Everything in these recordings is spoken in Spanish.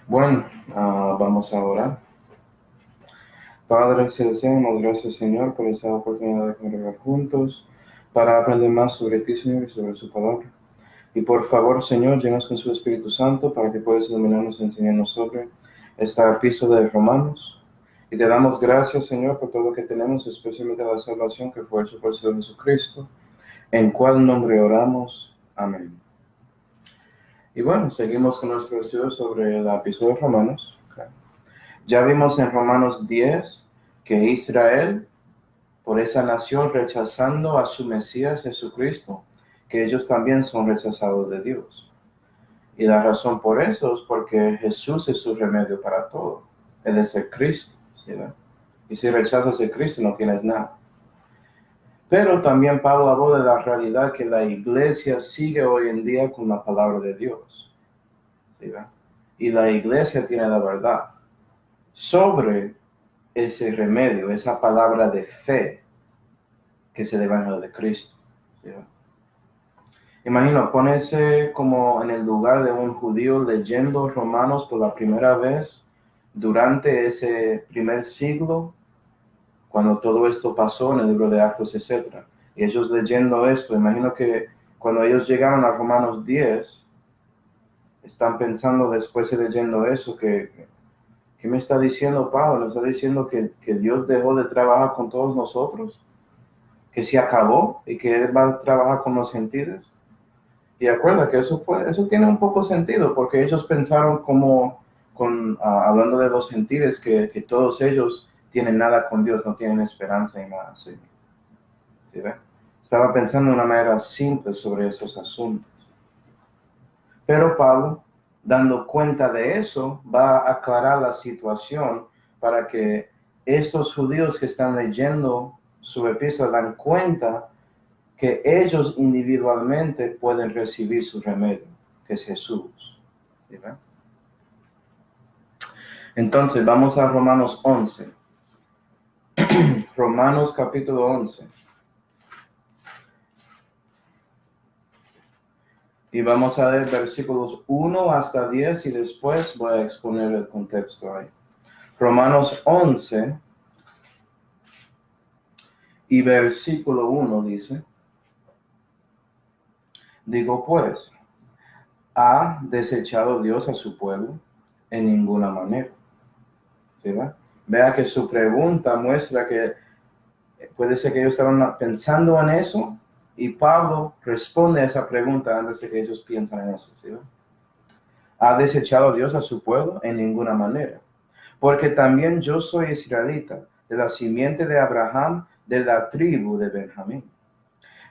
Bueno, vamos a orar. Padre Celestial, damos gracias, Señor, por esta oportunidad de congregar juntos para aprender más sobre ti, Señor, y sobre su palabra. Y por favor, Señor, llenos con su Espíritu Santo para que puedas iluminarnos y enseñarnos sobre esta epístola de Romanos. Y te damos gracias, Señor, por todo lo que tenemos, especialmente la salvación que fue hecho por el Señor Jesucristo, en cual nombre oramos. Amén. Y bueno, seguimos con nuestro estudio sobre la epístola de Romanos. Ya vimos en Romanos 10 que Israel, por esa nación rechazando a su Mesías Jesucristo, que ellos también son rechazados de Dios. Y la razón por eso es porque Jesús es su remedio para todo. Él es el Cristo, ¿sí? Y si rechazas el Cristo no tienes nada. Pero también Pablo habló de la realidad que la iglesia sigue hoy en día con la palabra de Dios, ¿sí? Y la iglesia tiene la verdad sobre ese remedio, esa palabra de fe que es el Evangelio de Cristo, ¿sí? Imagino, ponerse como en el lugar de un judío leyendo Romanos por la primera vez durante ese primer siglo, cuando todo esto pasó en el libro de Actos, etc. Y ellos leyendo esto, imagino que cuando ellos llegaron a Romanos 10, están pensando después de leyendo eso, ¿qué me está diciendo Pablo? ¿Me está diciendo que Dios dejó de trabajar con todos nosotros? ¿Que se acabó y que Él va a trabajar con los gentiles? Y acuerda que eso tiene un poco sentido, porque ellos pensaron hablando de los gentiles, que todos ellos tienen nada con Dios, no tienen esperanza y nada así. ¿Sí ve? Estaba pensando de una manera simple sobre esos asuntos. Pero Pablo, dando cuenta de eso, va a aclarar la situación para que estos judíos que están leyendo su epístola dan cuenta que ellos individualmente pueden recibir su remedio, que es Jesús. ¿Sí? Entonces, vamos a Romanos 11. Romanos capítulo 11. Y vamos a leer versículos 1 hasta 10 y después voy a exponer el contexto ahí. Romanos 11 y versículo 1 dice: digo pues, ¿ha desechado Dios a su pueblo? En ninguna manera. ¿Sí? Vea que su pregunta muestra que puede ser que ellos estaban pensando en eso y Pablo responde a esa pregunta antes de que ellos piensen en eso. ¿Sí? ¿Ha desechado Dios a su pueblo? En ninguna manera. Porque también yo soy israelita, de la simiente de Abraham, de la tribu de Benjamín.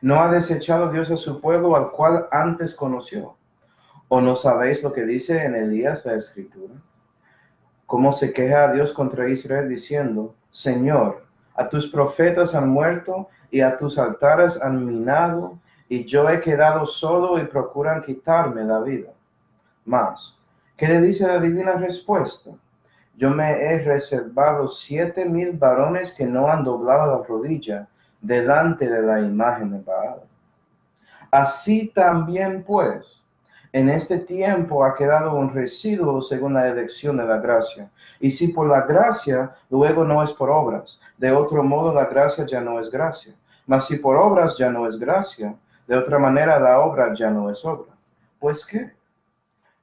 ¿No ha desechado Dios a su pueblo al cual antes conoció? ¿O no sabéis lo que dice en Elías la Escritura? ¿Cómo se queja a Dios contra Israel diciendo: Señor, a tus profetas han muerto y a tus altares han minado, y yo he quedado solo y procuran quitarme la vida? Mas, ¿qué le dice la divina respuesta? Yo me he reservado 7,000 varones que no han doblado la rodilla delante de la imagen de Baal. Así también, pues, en este tiempo ha quedado un residuo según la elección de la gracia. Y si por la gracia, luego no es por obras. De otro modo, la gracia ya no es gracia. Mas si por obras ya no es gracia, de otra manera la obra ya no es obra. Pues ¿qué?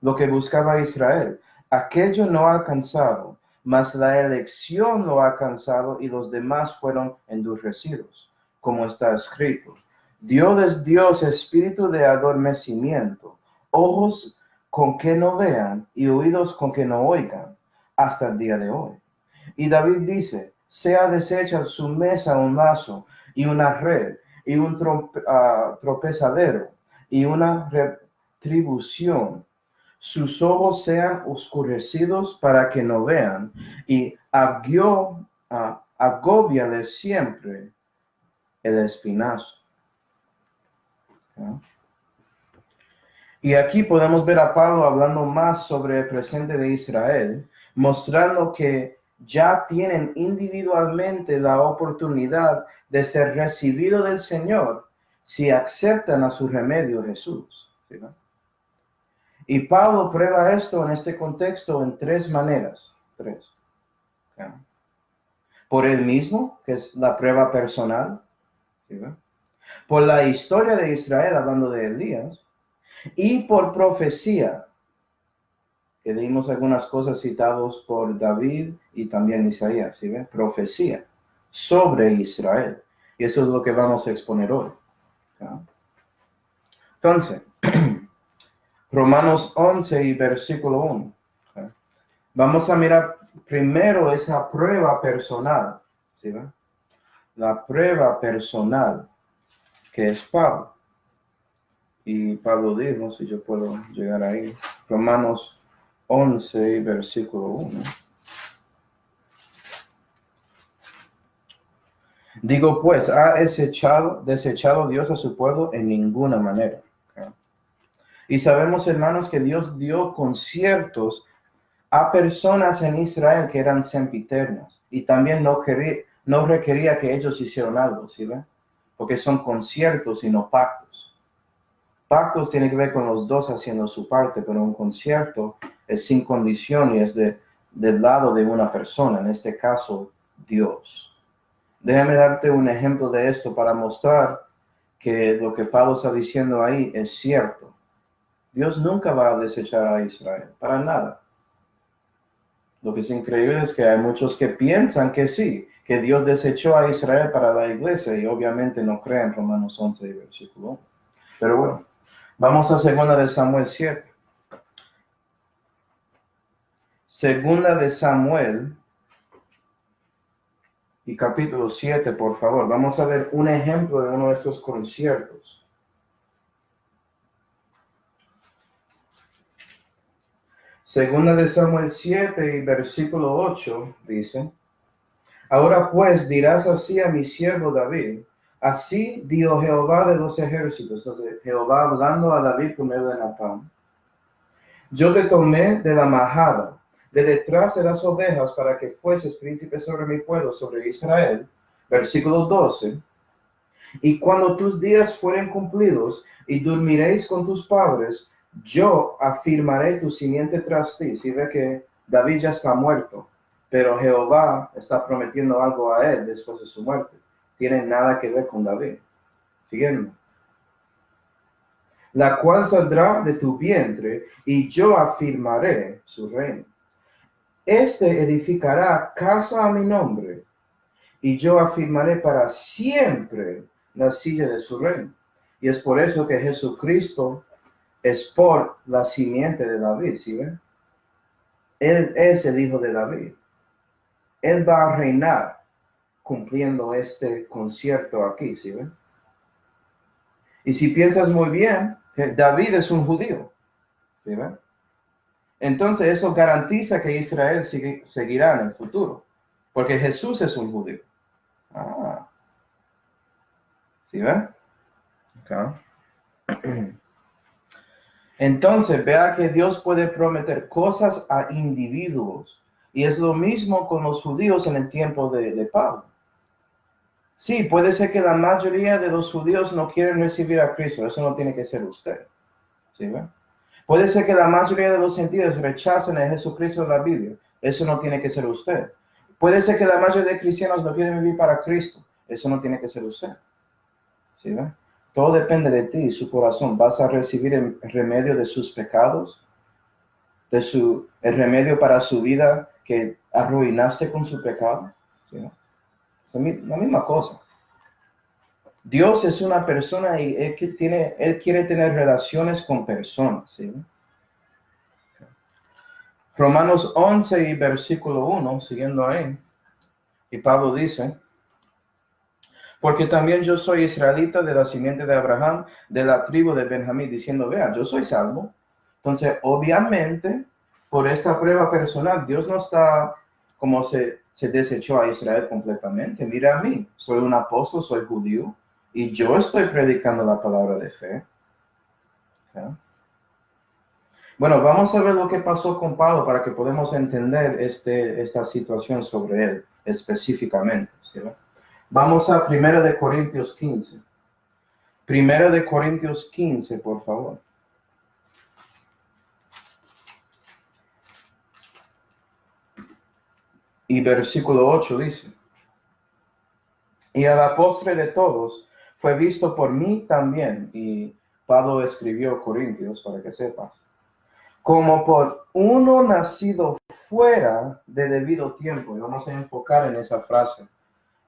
Lo que buscaba Israel, aquello no ha alcanzado, mas la elección lo ha alcanzado y los demás fueron endurecidos, como está escrito. Dios es Dios, espíritu de adormecimiento, ojos con que no vean y oídos con que no oigan, hasta el día de hoy. Y David dice: sea deshecha su mesa un lazo y una red y un tropezadero y una retribución. Sus ojos sean oscurecidos para que no vean, y agóbiales siempre el espinazo. ¿No? Y aquí podemos ver a Pablo hablando más sobre el presente de Israel, mostrando que ya tienen individualmente la oportunidad de ser recibidos del Señor si aceptan a su remedio Jesús. ¿Sí? Y Pablo prueba esto en este contexto en tres maneras. Tres. ¿Okay? Por él mismo, que es la prueba personal. ¿Sí? Por la historia de Israel, hablando de Elías. Y por profecía, que dimos algunas cosas citadas por David y también Isaías, ¿sí ven? Profecía sobre Israel. Y eso es lo que vamos a exponer hoy. ¿No? Entonces, Romanos 11 y versículo 1. ¿Okay? Vamos a mirar primero esa prueba personal, ¿sí ven? La prueba personal, que es Pablo. Y Pablo dijo, si yo puedo llegar ahí, Romanos 11 y versículo 1. Digo pues, ¿ha desechado Dios a su pueblo? En ninguna manera. ¿Okay? Y sabemos, hermanos, que Dios dio conciertos a personas en Israel que eran sempiternas. Y también no requería que ellos hicieran algo, ¿sí ven? Porque son conciertos y no pactos. Pactos tienen que ver con los dos haciendo su parte, pero un concierto es sin condición y es del lado de una persona, en este caso, Dios. Déjame darte un ejemplo de esto para mostrar que lo que Pablo está diciendo ahí es cierto. Dios nunca va a desechar a Israel, para nada. Lo que es increíble es que hay muchos que piensan que sí, que Dios desechó a Israel para la iglesia y obviamente no creen Romanos 11 y versículo 1. Pero bueno, vamos a 2 de Samuel 7. 2 de Samuel y capítulo 7, por favor. Vamos a ver un ejemplo de uno de esos conciertos. Segunda de Samuel 7 y versículo 8 dice: Ahora pues dirás así a mi siervo David, así dijo Jehová de los ejércitos, Jehová hablando a David por medio de Natán. Yo te tomé de la majada, de detrás de las ovejas, para que fueses príncipe sobre mi pueblo, sobre Israel. Versículo 12. Y cuando tus días fueren cumplidos y dormiréis con tus padres, yo afirmaré tu simiente tras ti. Si ve que David ya está muerto, pero Jehová está prometiendo algo a él después de su muerte. Tiene nada que ver con David. Siguiendo. La cual saldrá de tu vientre y yo afirmaré su reino. Este edificará casa a mi nombre y yo afirmaré para siempre la silla de su reino. Y es por eso que Jesucristo es por la simiente de David, ¿sí ven? Él es el hijo de David. Él va a reinar cumpliendo este concierto aquí, ¿sí ven? Y si piensas muy bien, David es un judío, ¿sí ven? Entonces eso garantiza que Israel seguirá en el futuro, porque Jesús es un judío. Ah, ¿sí ven? Okay. Entonces, vea que Dios puede prometer cosas a individuos. Y es lo mismo con los judíos en el tiempo de Pablo. Sí, puede ser que la mayoría de los judíos no quieren recibir a Cristo. Eso no tiene que ser usted. ¿Sí ve? Puede ser que la mayoría de los gentiles rechacen a Jesucristo de la Biblia. Eso no tiene que ser usted. Puede ser que la mayoría de cristianos no quieren vivir para Cristo. Eso no tiene que ser usted. ¿Sí ve? Todo depende de ti y su corazón. ¿Vas a recibir el remedio de sus pecados? El remedio para su vida que arruinaste con su pecado? ¿Sí? Es la misma cosa. Dios es una persona y él quiere tener relaciones con personas. ¿Sí? Romanos 11 y versículo 1, siguiendo ahí. Y Pablo dice: porque también yo soy israelita de la simiente de Abraham, de la tribu de Benjamín, diciendo, vea, yo soy salvo. Entonces, obviamente, por esta prueba personal, Dios no está como se desechó a Israel completamente. Mira a mí, soy un apóstol, soy judío, y yo estoy predicando la palabra de fe. ¿Okay? Bueno, vamos a ver lo que pasó con Pablo para que podamos entender esta situación sobre él específicamente. ¿Sí? Vamos a 1 de Corintios 15. 1 de Corintios 15, por favor. y versículo 8 dice, y a la postre de todos fue visto por mí también, y Pablo escribió Corintios para que sepas, como por uno nacido fuera de debido tiempo. Y vamos a enfocar en esa frase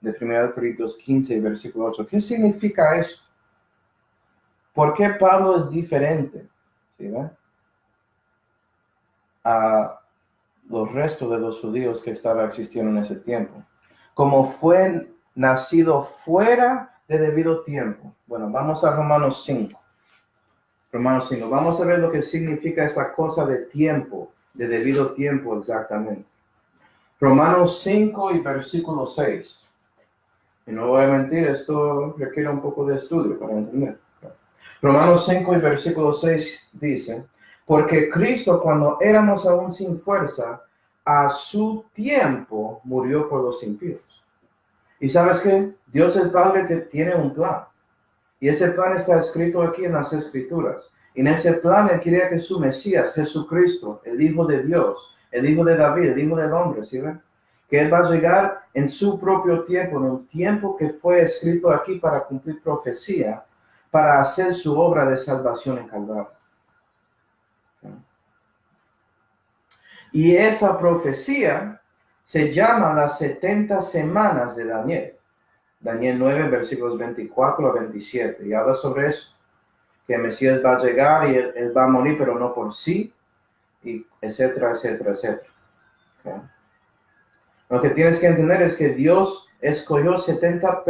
de 1 Corintios 15, versículo 8. ¿Qué significa eso? ¿Por qué Pablo es diferente? ¿Sí, ve? A los restos de los judíos que estaban existiendo en ese tiempo. Como fue nacido fuera de debido tiempo. Bueno, vamos a Romanos 5. Romanos 5. Vamos a ver lo que significa esta cosa de tiempo, de debido tiempo exactamente. Romanos 5 y versículo 6. Y no voy a mentir, esto requiere un poco de estudio para entender. Romanos 5 y versículo 6 dice, porque Cristo cuando éramos aún sin fuerza, a su tiempo murió por los impíos. Y sabes qué, Dios el Padre tiene un plan. Y ese plan está escrito aquí en las Escrituras. Y en ese plan Él quería que su Mesías, Jesucristo, el Hijo de Dios, el Hijo de David, el Hijo del hombre, ¿sí ven? Que Él va a llegar en su propio tiempo, en un tiempo que fue escrito aquí para cumplir profecía, para hacer su obra de salvación en Calvario. Y esa profecía se llama las 70 semanas de Daniel. Daniel 9, versículos 24 a 27. Y habla sobre eso. Que el Mesías va a llegar y él va a morir, pero no por sí, y etcétera, etcétera, etcétera. ¿Okay? Lo que tienes que entender es que Dios escogió 70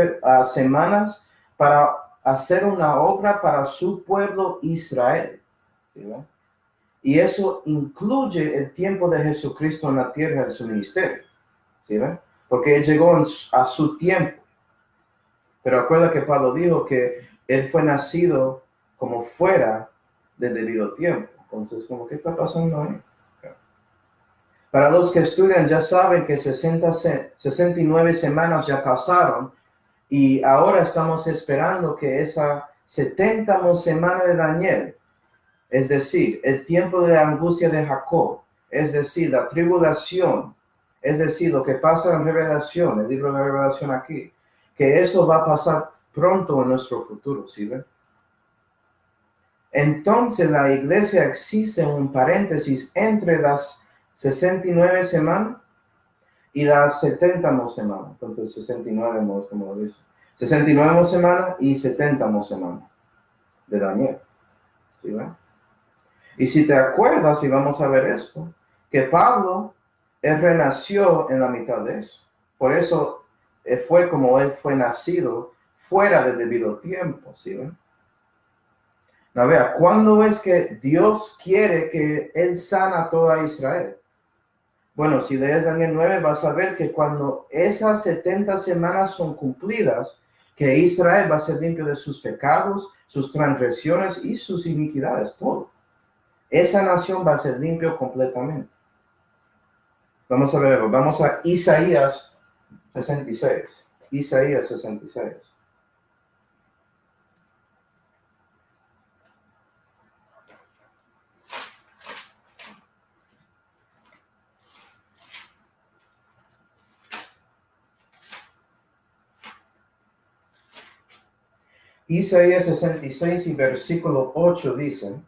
semanas para hacer una obra para su pueblo Israel. ¿Sí? Y eso incluye el tiempo de Jesucristo en la tierra en su ministerio. ¿Sí? Porque Él llegó a su tiempo. Pero acuerda que Pablo dijo que Él fue nacido como fuera del debido tiempo. Entonces, ¿qué está pasando ahí? Para los que estudian ya saben que 69 semanas ya pasaron y ahora estamos esperando que esa 70ª semana de Daniel, es decir, el tiempo de la angustia de Jacob, es decir, la tribulación, es decir, lo que pasa en Revelación, el libro de Revelación aquí, que eso va a pasar pronto en nuestro futuro, ¿sí ven? Entonces la iglesia existe un paréntesis entre las 69 semanas y las 70ª semana. Entonces 69, como lo dice. 69 semana y 70ª semana de Daniel. ¿Sí ven? Y si te acuerdas, y vamos a ver esto, que Pablo, él renació en la mitad de eso. Por eso fue como él fue nacido fuera del debido tiempo, ¿sí ven? A ver, ¿cuándo es que Dios quiere que Él sana a toda Israel? Bueno, si lees Daniel 9, vas a ver que cuando esas 70 semanas son cumplidas, que Israel va a ser limpio de sus pecados, sus transgresiones y sus iniquidades, todo. Esa nación va a ser limpio completamente. Vamos a ver, vamos a Isaías 66. Isaías 66. Isaías 66 y versículo 8 dice,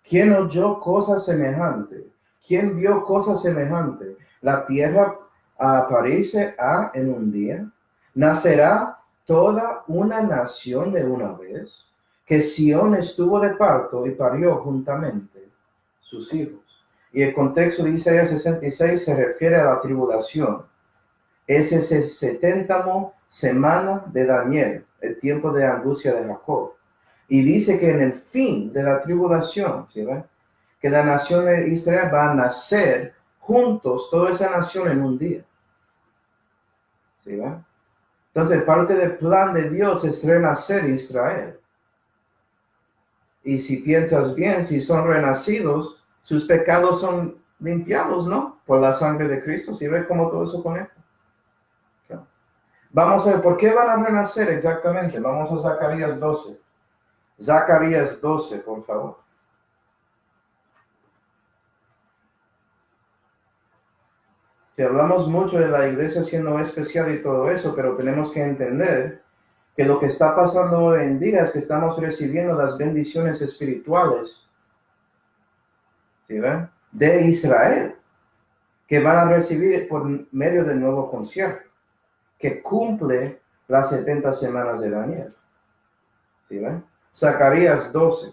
¿quién oyó cosa semejante? ¿Quién vio cosa semejante? La tierra aparece en un día. ¿Nacerá toda una nación de una vez? Que Sión estuvo de parto y parió juntamente sus hijos. Y el contexto de Isaías 66 se refiere a la tribulación. Es ese 70ª semana de Daniel, el tiempo de angustia de Jacob. Y dice que en el fin de la tribulación, ¿sí ven? Que la nación de Israel va a nacer juntos, toda esa nación en un día. ¿Sí ven? Entonces, parte del plan de Dios es renacer Israel. Y si piensas bien, si son renacidos, sus pecados son limpiados, ¿no? Por la sangre de Cristo. ¿Sí ven cómo todo eso conecta? Vamos a ver, ¿por qué van a renacer exactamente? Vamos a Zacarías 12. Zacarías 12, por favor. Si hablamos mucho de la iglesia siendo especial y todo eso, pero tenemos que entender que lo que está pasando hoy en día es que estamos recibiendo las bendiciones espirituales, ¿sí ven? De Israel, que van a recibir por medio del nuevo concierto, que cumple las 70 semanas de Daniel. ¿Sí ven? Zacarías 12.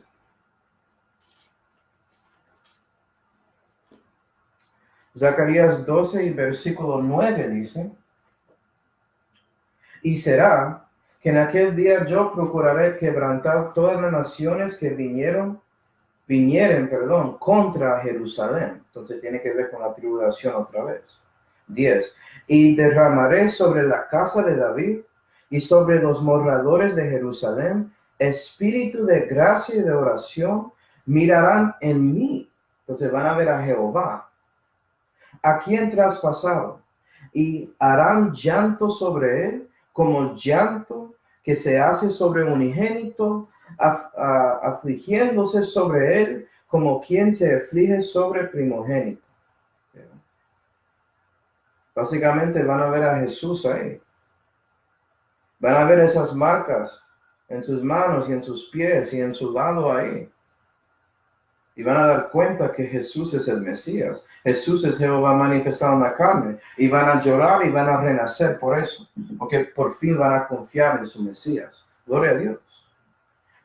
Zacarías 12 y versículo 9 dice: y será que en aquel día yo procuraré quebrantar todas las naciones que vinieren, contra Jerusalén. Entonces tiene que ver con la tribulación otra vez. 10. Y derramaré sobre la casa de David y sobre los moradores de Jerusalén espíritu de gracia y de oración. Mirarán en mí. Entonces van a ver a Jehová, a quien traspasaron, y harán llanto sobre él, como llanto que se hace sobre un unigénito, afligiéndose sobre él, como quien se aflige sobre primogénito. Básicamente van a ver a Jesús ahí. Van a ver esas marcas en sus manos y en sus pies y en su lado ahí. Y van a dar cuenta que Jesús es el Mesías. Jesús es Jehová manifestado en la carne. Y van a llorar y van a renacer por eso. Porque por fin van a confiar en su Mesías. Gloria a Dios.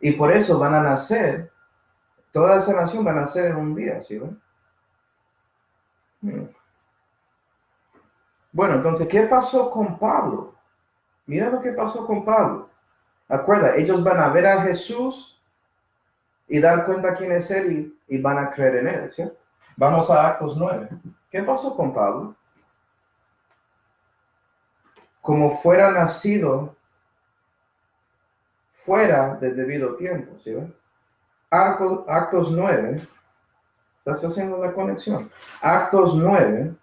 Y por eso van a nacer. Toda esa nación va a nacer en un día, ¿sí ven? Bueno, entonces, ¿qué pasó con Pablo? Mira lo que pasó con Pablo. Acuerda, ellos van a ver a Jesús y dar cuenta quién es él y van a creer en él, ¿cierto? Vamos a Actos 9. ¿Qué pasó con Pablo? Como fuera nacido fuera del debido tiempo, ¿sí ven? Actos 9. ¿Estás haciendo la conexión? Actos 9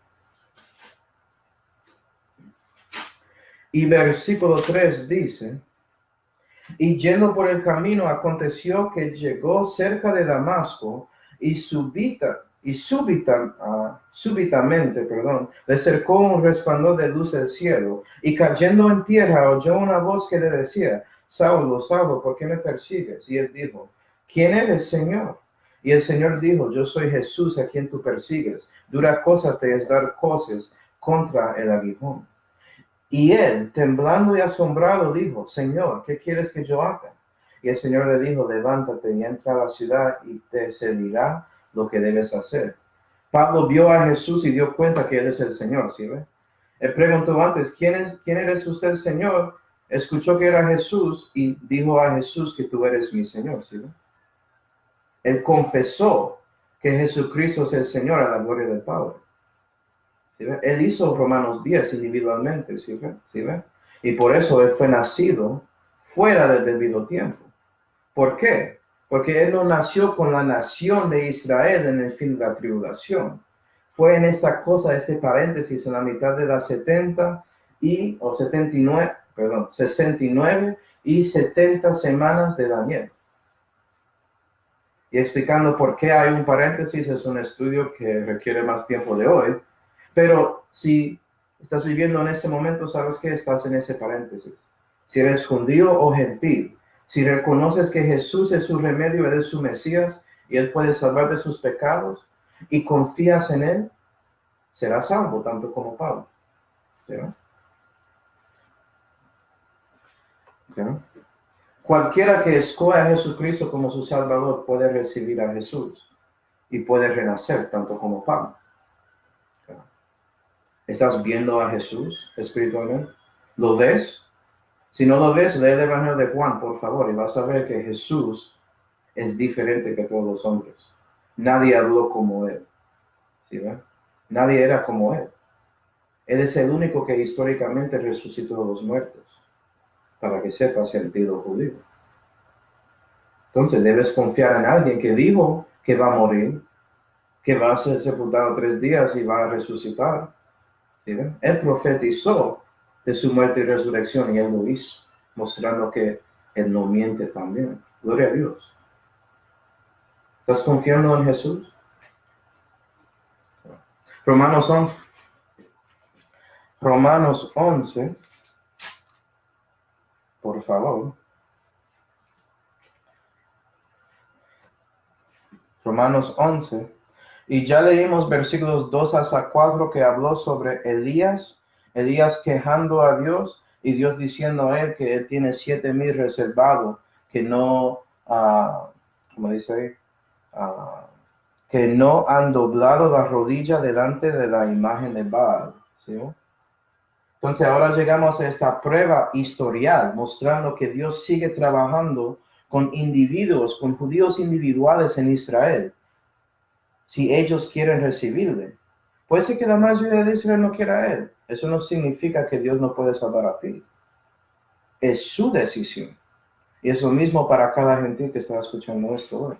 y versículo 3 dice: y yendo por el camino aconteció que llegó cerca de Damasco y súbitamente, le cercó un resplandor de luz del cielo, y cayendo en tierra oyó una voz que le decía: Saulo, Saulo, ¿por qué me persigues? Y él dijo: ¿quién eres, Señor? Y el Señor dijo: yo soy Jesús a quien tú persigues. Dura cosa te es dar cosas contra el aguijón. Y él, temblando y asombrado, dijo: Señor, ¿qué quieres que yo haga? Y el Señor le dijo: levántate y entra a la ciudad y te se dirá lo que debes hacer. Pablo vio a Jesús y dio cuenta que él es el Señor, ¿sí ve? Él preguntó antes: ¿quién eres usted, Señor? Escuchó que era Jesús y dijo a Jesús: que tú eres mi Señor, ¿sí ve? Él confesó que Jesucristo es el Señor a la gloria del Padre. ¿Sí ve? Él hizo Romanos 10 individualmente, ¿sí ve? ¿Sí ve? Y por eso él fue nacido fuera del debido tiempo. ¿Por qué? Porque él no nació con la nación de Israel en el fin de la tribulación. Fue en esta cosa, este paréntesis, en la mitad de las 69 y 70 semanas de Daniel. Y explicando por qué hay un paréntesis, es un estudio que requiere más tiempo de hoy. Pero si estás viviendo en este momento, sabes que estás en ese paréntesis. Si eres judío o gentil, si reconoces que Jesús es su remedio, Él es su Mesías y Él puede salvar de sus pecados y confías en Él, serás salvo, tanto como Pablo. ¿Sí? ¿Sí? Cualquiera que escoja a Jesucristo como su Salvador puede recibir a Jesús y puede renacer, tanto como Pablo. ¿Estás viendo a Jesús espiritualmente? ¿Lo ves? Si no lo ves, lee el Evangelio de Juan, por favor, y vas a ver que Jesús es diferente que todos los hombres. Nadie habló como él. ¿Sí ven? Nadie era como él. Él es el único que históricamente resucitó a los muertos, para que sepas el sentido judío. Entonces debes confiar en alguien que dijo que va a morir, que va a ser sepultado 3 días y va a resucitar. ¿Sí ven? Él profetizó de su muerte y resurrección y él lo hizo, mostrando que él no miente también. Gloria a Dios. ¿Estás confiando en Jesús? Romanos 11. Romanos 11, por favor. Romanos 11. Y ya leímos versículos 2 hasta 4 que habló sobre Elías quejando a Dios y Dios diciendo a él que él tiene 7,000 reservados, que no, como dice ahí, que no han doblado la rodilla delante de la imagen de Baal. ¿Sí? Entonces ahora llegamos a esta prueba historial, mostrando que Dios sigue trabajando con individuos, con judíos individuales en Israel, si ellos quieren recibirle. Puede ser que la mayoría de Israel no quiera a él. Eso no significa que Dios no puede salvar a ti. Es su decisión. Y es lo mismo para cada gentil que está escuchando esto hoy.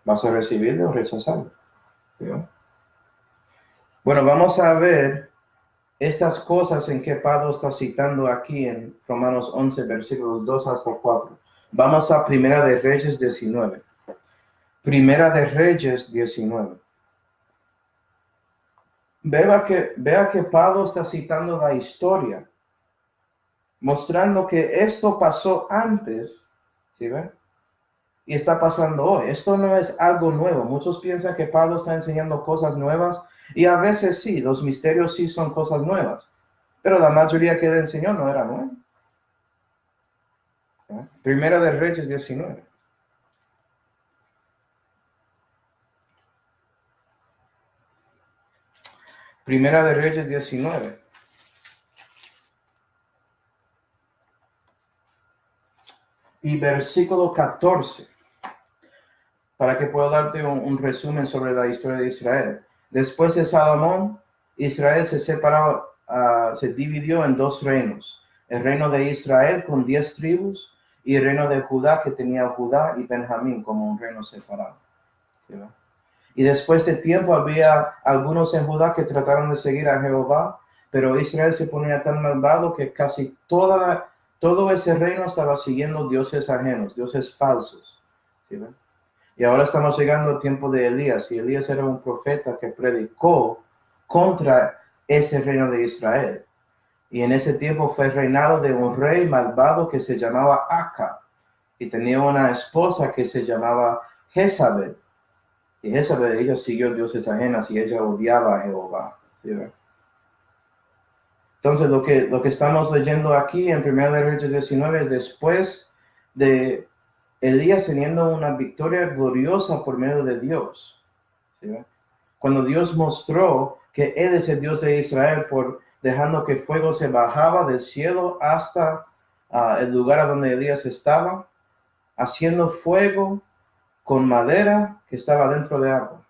¿Vas a recibirle o rechazarle? ¿Sí? Bueno, vamos a ver estas cosas en que Pablo está citando aquí en Romanos 11, versículos 2 hasta 4. Vamos a Primera de Reyes 19. Primera de Reyes 19. Vea que Pablo está citando la historia, mostrando que esto pasó antes, ¿sí ven? Y está pasando hoy. Esto no es algo nuevo. Muchos piensan que Pablo está enseñando cosas nuevas, y a veces sí, los misterios sí son cosas nuevas, pero la mayoría que él enseñó no era nueva. Primera de Reyes 19. Primera de Reyes 19. Y versículo 14. Para que pueda darte un resumen sobre la historia de Israel. Después de Salomón, Israel se separó, se dividió en dos reinos. El reino de Israel con 10 tribus y el reino de Judá, que tenía Judá y Benjamín como un reino separado. ¿Sí? Y después de tiempo había algunos en Judá que trataron de seguir a Jehová, pero Israel se ponía tan malvado que casi todo ese reino estaba siguiendo dioses ajenos, dioses falsos. ¿Sí? Y ahora estamos llegando al tiempo de Elías, y Elías era un profeta que predicó contra ese reino de Israel. Y en ese tiempo fue reinado de un rey malvado que se llamaba Acab, y tenía una esposa que se llamaba Jezabel. Y Jezabel, ella siguió dioses ajenas y ella odiaba a Jehová. ¿Sí? Entonces, lo que estamos leyendo aquí en 1 Reyes 19 es después de Elías teniendo una victoria gloriosa por medio de Dios. ¿Sí? Cuando Dios mostró que Él es el Dios de Israel por dejando que fuego se bajaba del cielo hasta el lugar a donde Elías estaba, haciendo fuego con madera que estaba dentro de agua.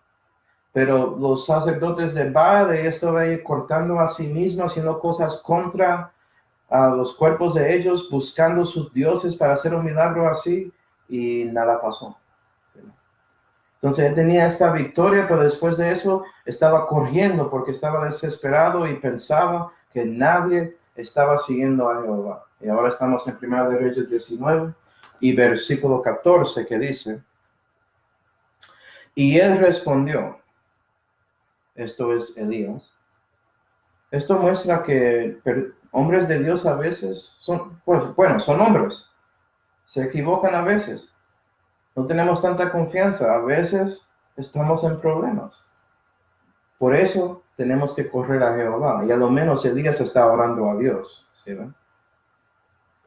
Pero los sacerdotes de Baal, ella estaba ahí cortando a sí misma, haciendo cosas contra los cuerpos de ellos, buscando sus dioses para hacer un milagro así, y nada pasó. Entonces él tenía esta victoria, pero después de eso estaba corriendo porque estaba desesperado y pensaba que nadie estaba siguiendo a Jehová. Y ahora estamos en 1 Reyes 19 y versículo 14, que dice: y él respondió, esto es Elías. Esto muestra que hombres de Dios a veces son, son hombres, se equivocan a veces. No tenemos tanta confianza, a veces estamos en problemas. Por eso tenemos que correr a Jehová, y a lo menos Elías está orando a Dios. ¿Sí ven?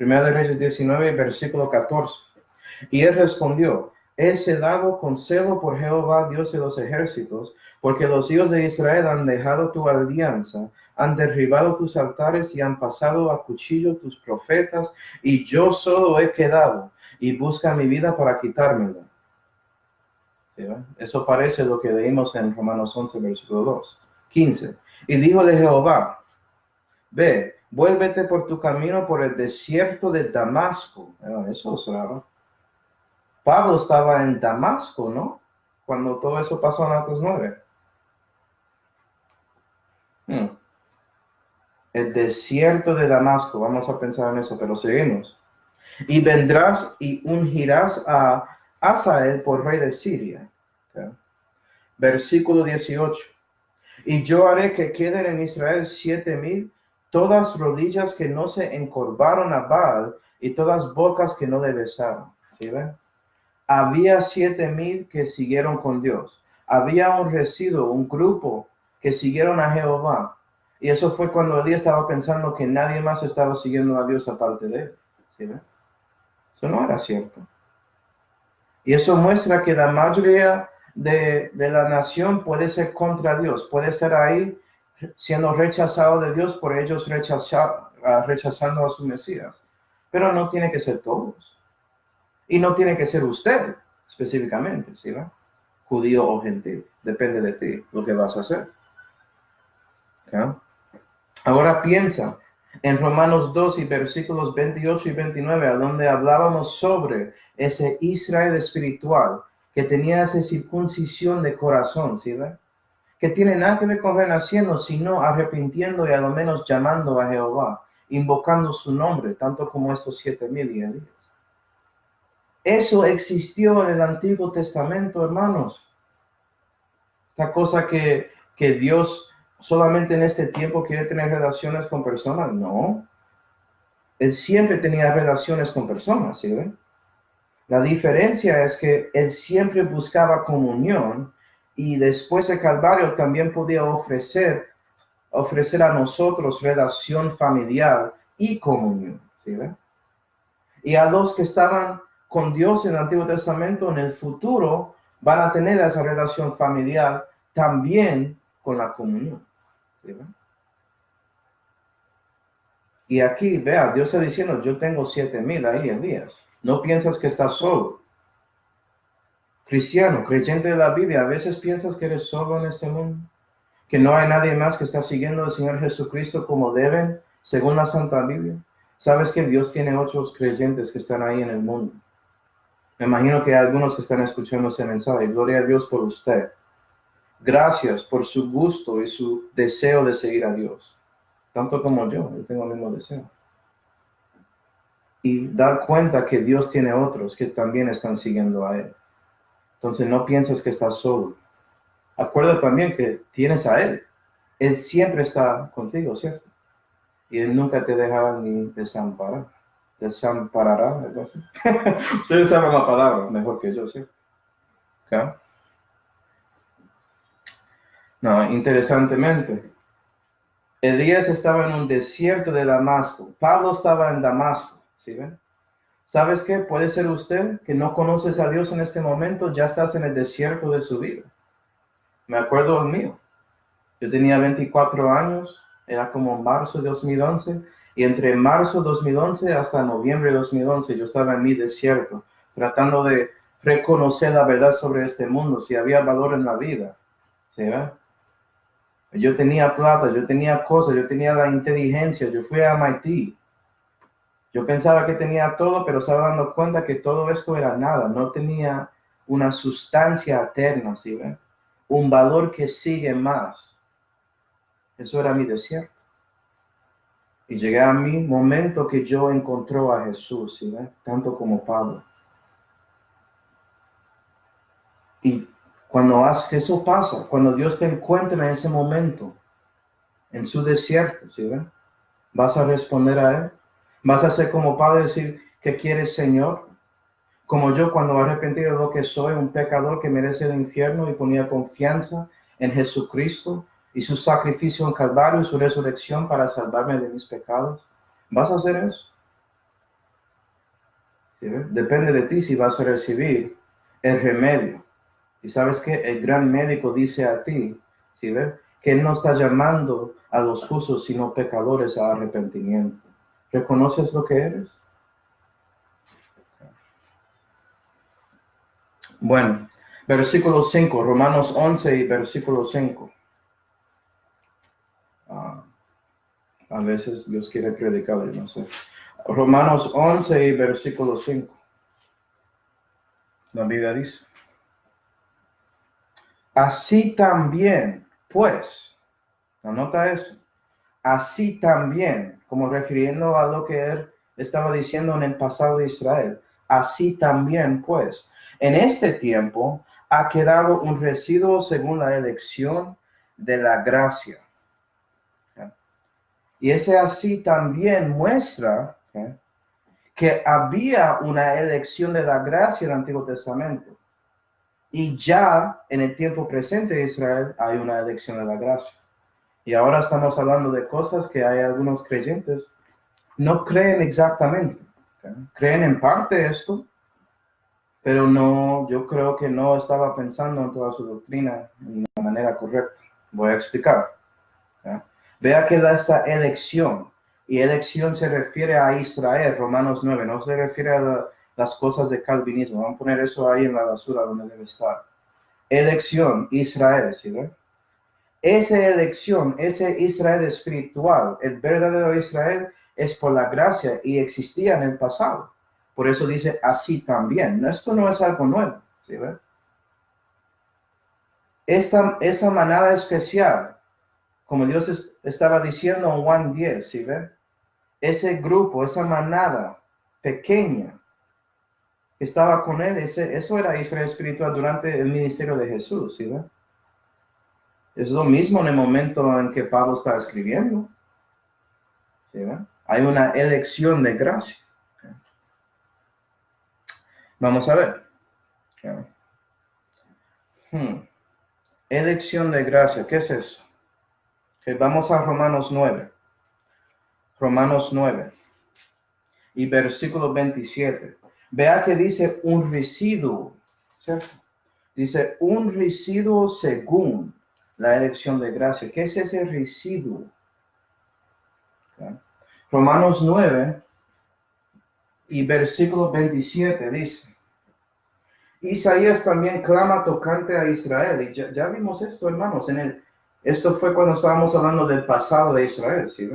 1 Reyes 19, versículo 14. Y él respondió: he celado con celo por Jehová, Dios de los ejércitos, porque los hijos de Israel han dejado tu alianza, han derribado tus altares y han pasado a cuchillo tus profetas, y yo solo he quedado, y buscan mi vida para quitármela. ¿Sí? Eso parece lo que leímos en Romanos 11, versículo 2. 15. Y díjole Jehová: ve, vuélvete por tu camino por el desierto de Damasco. Eso es raro. Pablo estaba en Damasco, ¿no? Cuando todo eso pasó en Actos 9. El desierto de Damasco, vamos a pensar en eso, pero seguimos. Y vendrás y ungirás a Hazael por rey de Siria. Okay. Versículo 18. Y yo haré que queden en Israel 7,000, todas rodillas que no se encorvaron a Baal y todas bocas que no le besaron. ¿Sí ven? Había 7,000 que siguieron con Dios. Había un residuo, un grupo que siguieron a Jehová. Y eso fue cuando Elías estaba pensando que nadie más estaba siguiendo a Dios aparte de él. ¿Sí ven? Eso no era cierto. Y eso muestra que la mayoría de la nación puede ser contra Dios, puede ser ahí siendo rechazado de Dios por ellos rechazando a su Mesías. Pero no tiene que ser todos. Y no tiene que ser usted específicamente, ¿sí? ¿No? Judío o gentil. Depende de ti lo que vas a hacer. ¿Okay? Ahora piensa en Romanos 2 y versículos 28 y 29, a donde hablábamos sobre ese Israel espiritual que tenía esa circuncisión de corazón, ¿sí? ¿Ve? Que tiene nada que ver con renaciendo, sino arrepintiendo y a lo menos llamando a Jehová, invocando su nombre, tanto como estos 7,000 y Elías. Eso existió en el Antiguo Testamento, hermanos. Esta cosa que Dios solamente en este tiempo quiere tener relaciones con personas, no. Él siempre tenía relaciones con personas, ¿sí ven? La diferencia es que él siempre buscaba comunión y después de Calvario también podía ofrecer a nosotros relación familiar y comunión, ¿sí ven? Y a los que estaban con Dios en el Antiguo Testamento, en el futuro van a tener esa relación familiar también con la comunión. ¿Sí? Y aquí, vea, Dios está diciendo, yo tengo 7,000 ahí en días. No piensas que estás solo. Cristiano, creyente de la Biblia, a veces piensas que eres solo en este mundo, que no hay nadie más que está siguiendo al Señor Jesucristo como deben, según la Santa Biblia. Sabes que Dios tiene otros creyentes que están ahí en el mundo. Me imagino que hay algunos que están escuchando ese mensaje. Gloria a Dios por usted. Gracias por su gusto y su deseo de seguir a Dios. Tanto como yo tengo el mismo deseo. Y dar cuenta que Dios tiene otros que también están siguiendo a Él. Entonces no pienses que estás solo. Acuerda también que tienes a Él. Él siempre está contigo, ¿cierto? Y Él nunca te dejará ni desamparará. Desamparará, algo así. Ustedes saben la palabra mejor que yo, ¿cierto? ¿Okay? No, interesantemente, Elías estaba en un desierto de Damasco. Pablo estaba en Damasco, ¿sí ven? ¿Sabes qué? Puede ser usted que no conoces a Dios en este momento, ya estás en el desierto de su vida. Me acuerdo del mío. Yo tenía 24 años, era como marzo de 2011, y entre marzo de 2011 hasta noviembre de 2011 yo estaba en mi desierto, tratando de reconocer la verdad sobre este mundo, si había valor en la vida. ¿Sí ven? Yo tenía plata, yo tenía cosas, yo tenía la inteligencia, yo fui a MIT. Yo pensaba que tenía todo, pero estaba dando cuenta que todo esto era nada, no tenía una sustancia eterna, ¿sí ven? Un valor que sigue más. Eso era mi desierto. Y llegué a mi momento que yo encontró a Jesús, ¿sí ven? Tanto como Pablo. Y cuando eso pasa, cuando Dios te encuentra en ese momento, en su desierto, ¿sí ven? ¿Vas a responder a Él? ¿Vas a ser como Pablo y decir, ¿qué quieres, Señor? Como yo cuando arrepentí de lo que soy, un pecador que merece el infierno y ponía confianza en Jesucristo y su sacrificio en Calvario y su resurrección para salvarme de mis pecados. ¿Vas a hacer eso? ¿Sí? Depende de ti si vas a recibir el remedio. Y sabes que el gran médico dice a ti, ¿sí ves? Que Él no está llamando a los justos sino pecadores a arrepentimiento. ¿Reconoces lo que eres? Bueno, versículo 5, Romanos 11 y versículo 5. A veces Dios quiere predicar, no sé. Romanos 11 y versículo 5. La Biblia dice: así también, pues, anota eso, así también, como refiriendo a lo que él estaba diciendo en el pasado de Israel, así también, pues, en este tiempo ha quedado un residuo según la elección, de la gracia. Y ese así también muestra que había una elección de la gracia en el Antiguo Testamento. Y ya en el tiempo presente de Israel hay una elección de la gracia. Y ahora estamos hablando de cosas que hay algunos creyentes no creen exactamente. Creen en parte esto, pero no, yo creo que no estaba pensando en toda su doctrina de la manera correcta. Voy a explicar. Vea que da esta elección, y elección se refiere a Israel, Romanos 9, no se refiere a las cosas de calvinismo. Vamos a poner eso ahí en la basura donde debe estar. Elección, Israel, ¿sí ven? Esa elección, ese Israel espiritual, el verdadero Israel, es por la gracia y existía en el pasado. Por eso dice así también. Esto no es algo nuevo, ¿sí ven? Esa manada especial, como Dios estaba diciendo en Juan 10, ¿sí ven? Ese grupo, esa manada pequeña que estaba con él, eso era Israel espiritual durante el ministerio de Jesús, ¿sí ven? Es lo mismo en el momento en que Pablo está escribiendo. ¿Sí, hay una elección de gracia. Vamos a ver. Elección de gracia, ¿qué es eso? Vamos a Romanos 9. Romanos 9 y versículo 27. Vea que dice un residuo, ¿cierto? Dice un residuo según la elección de gracia. ¿Qué es ese residuo? Romanos 9 y versículo 27 dice: Isaías también clama tocante a Israel. Y ya vimos esto, hermanos. Esto fue cuando estábamos hablando del pasado de Israel, ¿sí?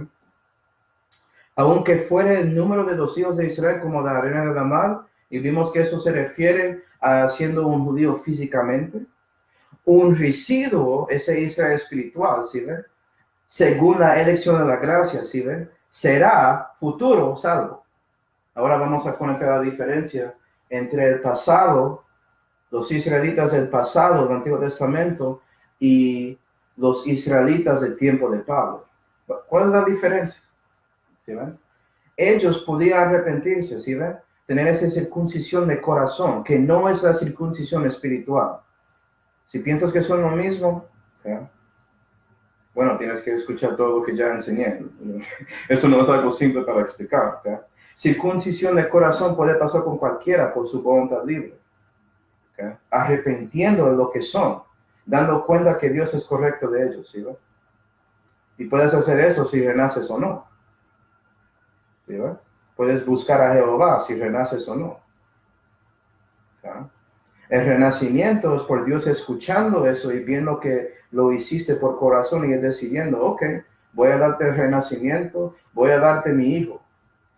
Aunque fuera el número de los hijos de Israel como la arena de la mar, y vimos que eso se refiere a siendo un judío físicamente, un residuo, ese Israel espiritual, ¿sí ven? Según la elección de la gracia, ¿sí ven? Será futuro salvo. Ahora vamos a conectar la diferencia entre el pasado, los israelitas del pasado, del Antiguo Testamento, y los israelitas del tiempo de Pablo. ¿Cuál es la diferencia? ¿Sí ven? Ellos podían arrepentirse, ¿sí ven? Tener esa circuncisión de corazón, que no es la circuncisión espiritual. Si piensas que son lo mismo, bueno, tienes que escuchar todo lo que ya enseñé. Eso no es algo simple para explicar. Circuncisión de corazón puede pasar con cualquiera por su voluntad libre. Arrepentiendo de lo que son, dando cuenta que Dios es correcto de ellos, ¿sí? Y puedes hacer eso si renaces o no, ¿sí? Puedes buscar a Jehová si renaces o no. El renacimiento es por Dios escuchando eso y viendo que lo hiciste por corazón y decidiendo, ok, voy a darte el renacimiento, voy a darte mi hijo,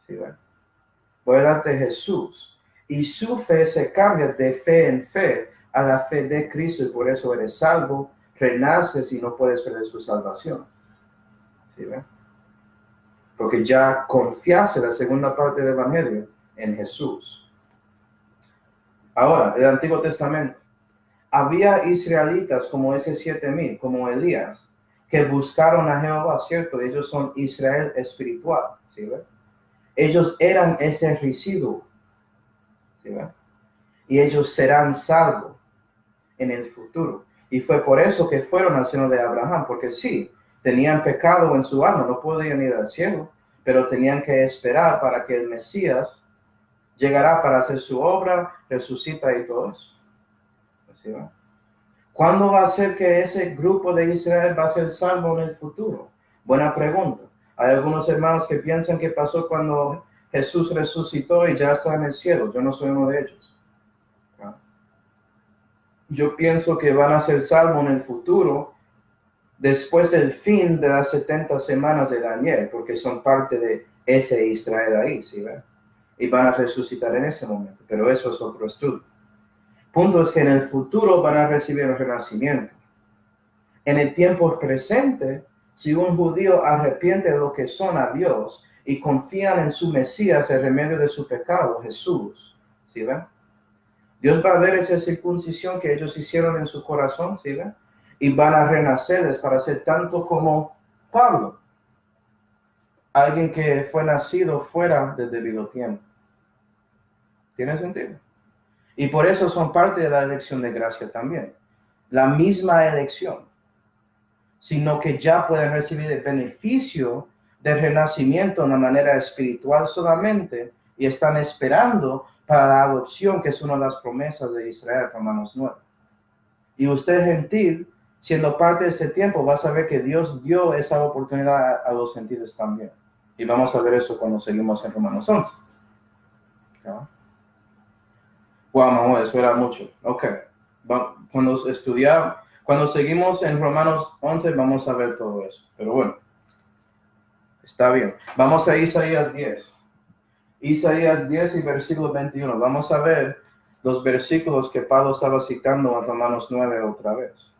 ¿sí? Voy a darte Jesús. Y su fe se cambia de fe en fe a la fe de Cristo, y por eso eres salvo, renaces y no puedes perder su salvación. ¿Sí ven? Porque ya confiaste la segunda parte del Evangelio en Jesús. Ahora, el Antiguo Testamento. Había israelitas como ese 7,000, como Elías, que buscaron a Jehová, ¿cierto? Ellos son Israel espiritual, ¿sí ven? Ellos eran ese residuo, ¿sí ven? Y ellos serán salvos en el futuro. Y fue por eso que fueron al seno de Abraham, porque sí, tenían pecado en su alma, no podían ir al cielo, pero tenían que esperar para que el Mesías llegara para hacer su obra, resucita y todo eso. ¿Sí, no? ¿Cuándo va a ser que ese grupo de Israel va a ser salvo en el futuro? Buena pregunta. Hay algunos hermanos que piensan que pasó cuando Jesús resucitó y ya está en el cielo. Yo no soy uno de ellos. Yo pienso que van a ser salvos en el futuro después del fin de las 70 semanas de Daniel, porque son parte de ese Israel ahí, ¿sí ven? Y van a resucitar en ese momento, pero eso es otro estudio. Punto es que en el futuro van a recibir el renacimiento. En el tiempo presente, si un judío arrepiente de lo que son a Dios y confían en su Mesías, el remedio de su pecado, Jesús, ¿sí ven? Dios va a ver esa circuncisión que ellos hicieron en su corazón, ¿sí ven? y van a renacerles para ser tanto como Pablo, alguien que fue nacido fuera del debido tiempo. ¿Tiene sentido? Y por eso son parte de la elección de gracia también. La misma elección, sino que ya pueden recibir el beneficio del renacimiento de una manera espiritual solamente y están esperando para la adopción, que es una de las promesas de Israel, Romanos 9. Y usted, gentil, siendo parte de este tiempo, va a saber que Dios dio esa oportunidad a los gentiles también. Y vamos a ver eso cuando seguimos en Romanos 11. ¿No? Wow, mamá, eso era mucho. Ok. Cuando seguimos en Romanos 11, vamos a ver todo eso. Pero bueno, está bien. Vamos a Isaías 10. Isaías 10 y versículo 21. Vamos a ver los versículos que Pablo estaba citando en Romanos 9 otra vez.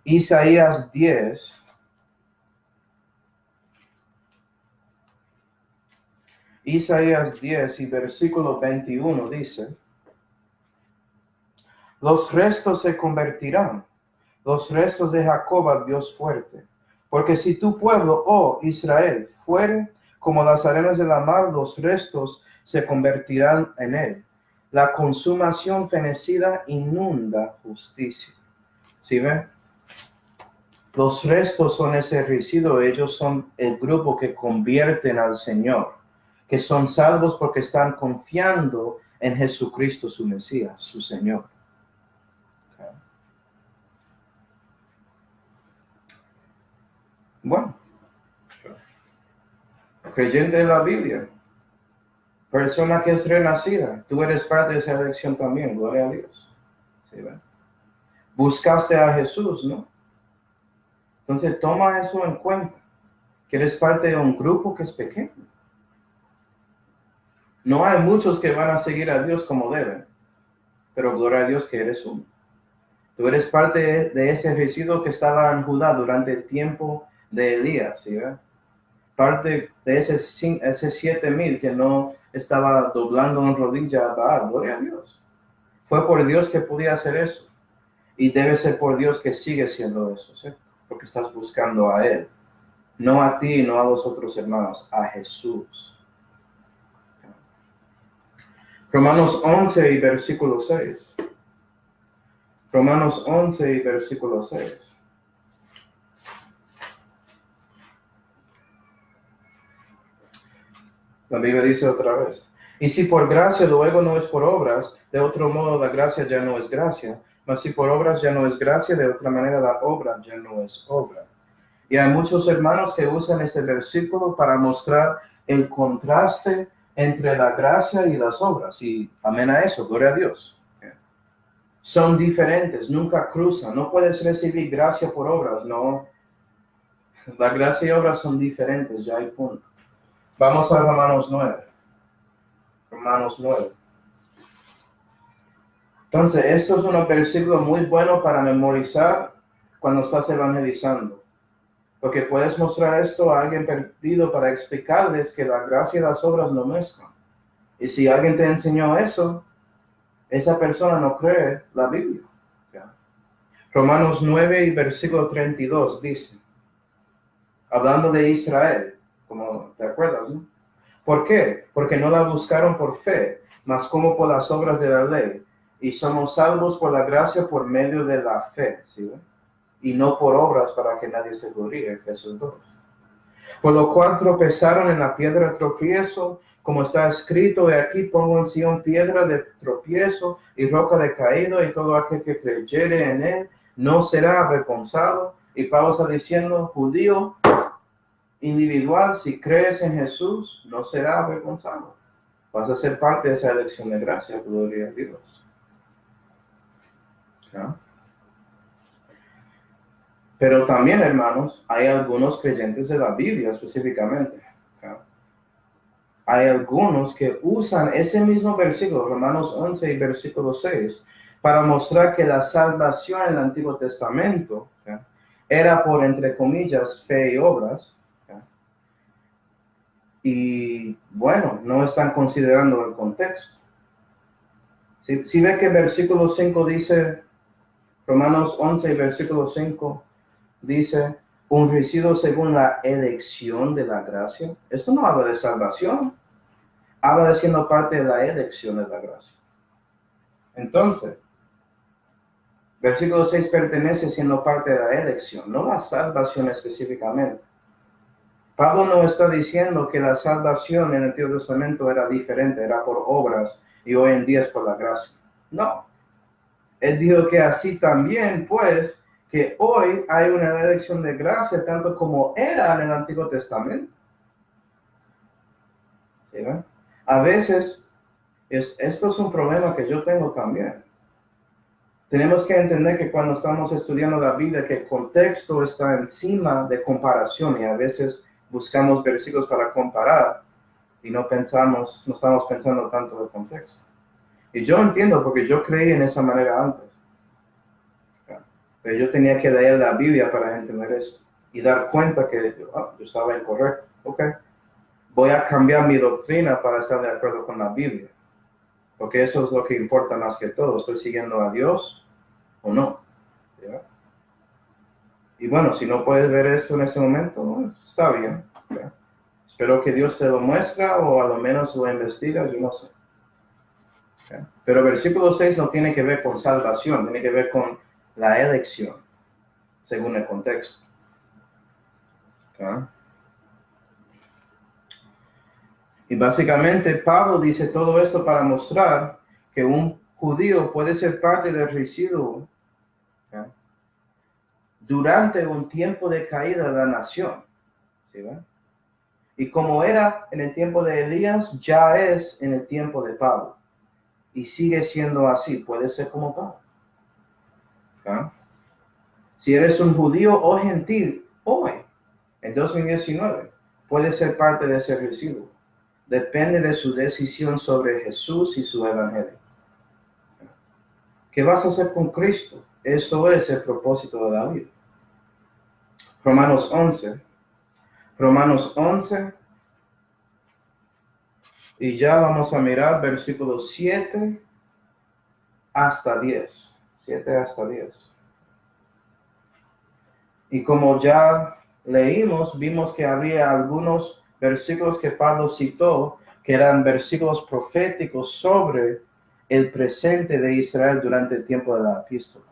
Isaías 10. Isaías 10 y versículo 21 dice: los restos se convertirán, los restos de Jacob a Dios fuerte. Porque si tu pueblo, oh Israel, fuere como las arenas de la mar, los restos se convertirán en él. La consumación fenecida inunda justicia. ¿Sí ven? Los restos son ese residuo, ellos son el grupo que convierten al Señor, que son salvos porque están confiando en Jesucristo, su Mesías, su Señor. Bueno, creyente de la Biblia, persona que es renacida, tú eres parte de esa elección también, gloria a Dios. ¿Sí, ven? Buscaste a Jesús, ¿no? Entonces toma eso en cuenta, que eres parte de un grupo que es pequeño. No hay muchos que van a seguir a Dios como deben, pero gloria a Dios que eres uno. Tú eres parte de ese residuo que estaba en Judá durante el tiempo de Elías, ¿sí? Parte de ese 7,000 que no estaba doblando en rodilla a Baal, gloria a Dios. Fue por Dios que podía hacer eso. Y debe ser por Dios que sigue siendo eso, ¿sí? Porque estás buscando a Él. No a ti, no a los otros hermanos, a Jesús. Romanos 11 y versículo 6. Romanos 11 y versículo 6. La Biblia dice otra vez: y si por gracia luego no es por obras, de otro modo la gracia ya no es gracia. Mas si por obras ya no es gracia, de otra manera la obra ya no es obra. Y hay muchos hermanos que usan este versículo para mostrar el contraste entre la gracia y las obras. Y amén a eso, gloria a Dios. Son diferentes, nunca cruzan. No puedes recibir gracia por obras, no. La gracia y obras son diferentes, ya hay punto. Vamos a Romanos 9. Romanos 9. Entonces, esto es un versículo muy bueno para memorizar cuando estás evangelizando. Porque puedes mostrar esto a alguien perdido para explicarles que la gracia y las obras no mezclan. Y si alguien te enseñó eso, esa persona no cree la Biblia. ¿Ya? Romanos 9 y versículo 32 dice, hablando de Israel, como te acuerdas, ¿no? ¿Por qué? Porque no la buscaron por fe, mas como por las obras de la ley. Y somos salvos por la gracia por medio de la fe, ¿sí? Y no por obras para que nadie se gloríe, Efesios 2. Por lo cual tropezaron en la piedra de tropiezo, como está escrito, de aquí pongo en Sion piedra de tropiezo y roca de caído, y todo aquel que creyere en él no será avergonzado. Y Pablo está diciendo, judío individual, si crees en Jesús, no será avergonzado. Vas a ser parte de esa elección de gracia, gloria a Dios. ¿No? Pero también, hermanos, hay algunos creyentes de la Biblia específicamente. ¿No? Hay algunos que usan ese mismo versículo, Romanos 11 y versículo 6, para mostrar que la salvación en el Antiguo Testamento, ¿sí?, era por, entre comillas, fe y obras. ¿Sí? Y bueno, no están considerando el contexto. Si ve que el versículo 5 dice, Romanos 11, versículo 5 dice, un residuo según la elección de la gracia. Esto no habla de salvación, habla de siendo parte de la elección de la gracia. Entonces, versículo 6 pertenece siendo parte de la elección, no la salvación específicamente. Pablo no está diciendo que la salvación en el Antiguo Testamento era diferente, era por obras y hoy en día es por la gracia. No. Él dijo que así también, pues, que hoy hay una elección de gracia tanto como era en el Antiguo Testamento. ¿Sí, ven? A veces, esto es un problema que yo tengo también. Tenemos que entender que cuando estamos estudiando la Biblia, que el contexto está encima de comparación y a veces buscamos versículos para comparar y no estamos pensando tanto en el contexto. Y yo entiendo porque yo creí en esa manera antes. Pero yo tenía que leer la Biblia para entender esto y dar cuenta que yo estaba incorrecto. Ok, voy a cambiar mi doctrina para estar de acuerdo con la Biblia. Porque eso es lo que importa más que todo. ¿Estoy siguiendo a Dios o no? ¿Ya? Y bueno, si no puedes ver eso en ese momento, ¿no? Está bien. ¿Ya? Espero que Dios se lo muestra o a lo menos lo investiga, yo no sé. ¿Ya? Pero versículo 6 no tiene que ver con salvación, tiene que ver con la elección, según el contexto. ¿Ya? Y básicamente Pablo dice todo esto para mostrar que un judío puede ser parte del residuo, ¿ya?, durante un tiempo de caída de la nación. ¿Sí ven? Y como era en el tiempo de Elías, ya es en el tiempo de Pablo. Y sigue siendo así, puede ser como Pablo. ¿Ya? Si eres un judío o gentil, hoy, en 2019, puede ser parte de ese residuo. Depende de su decisión sobre Jesús y su evangelio. ¿Qué vas a hacer con Cristo? Eso es el propósito de la vida. Romanos 11, y ya vamos a mirar versículos 7 hasta 10. 7 hasta 10. Y como ya leímos, vimos que había algunos versículos que Pablo citó, que eran versículos proféticos sobre el presente de Israel durante el tiempo de la epístola.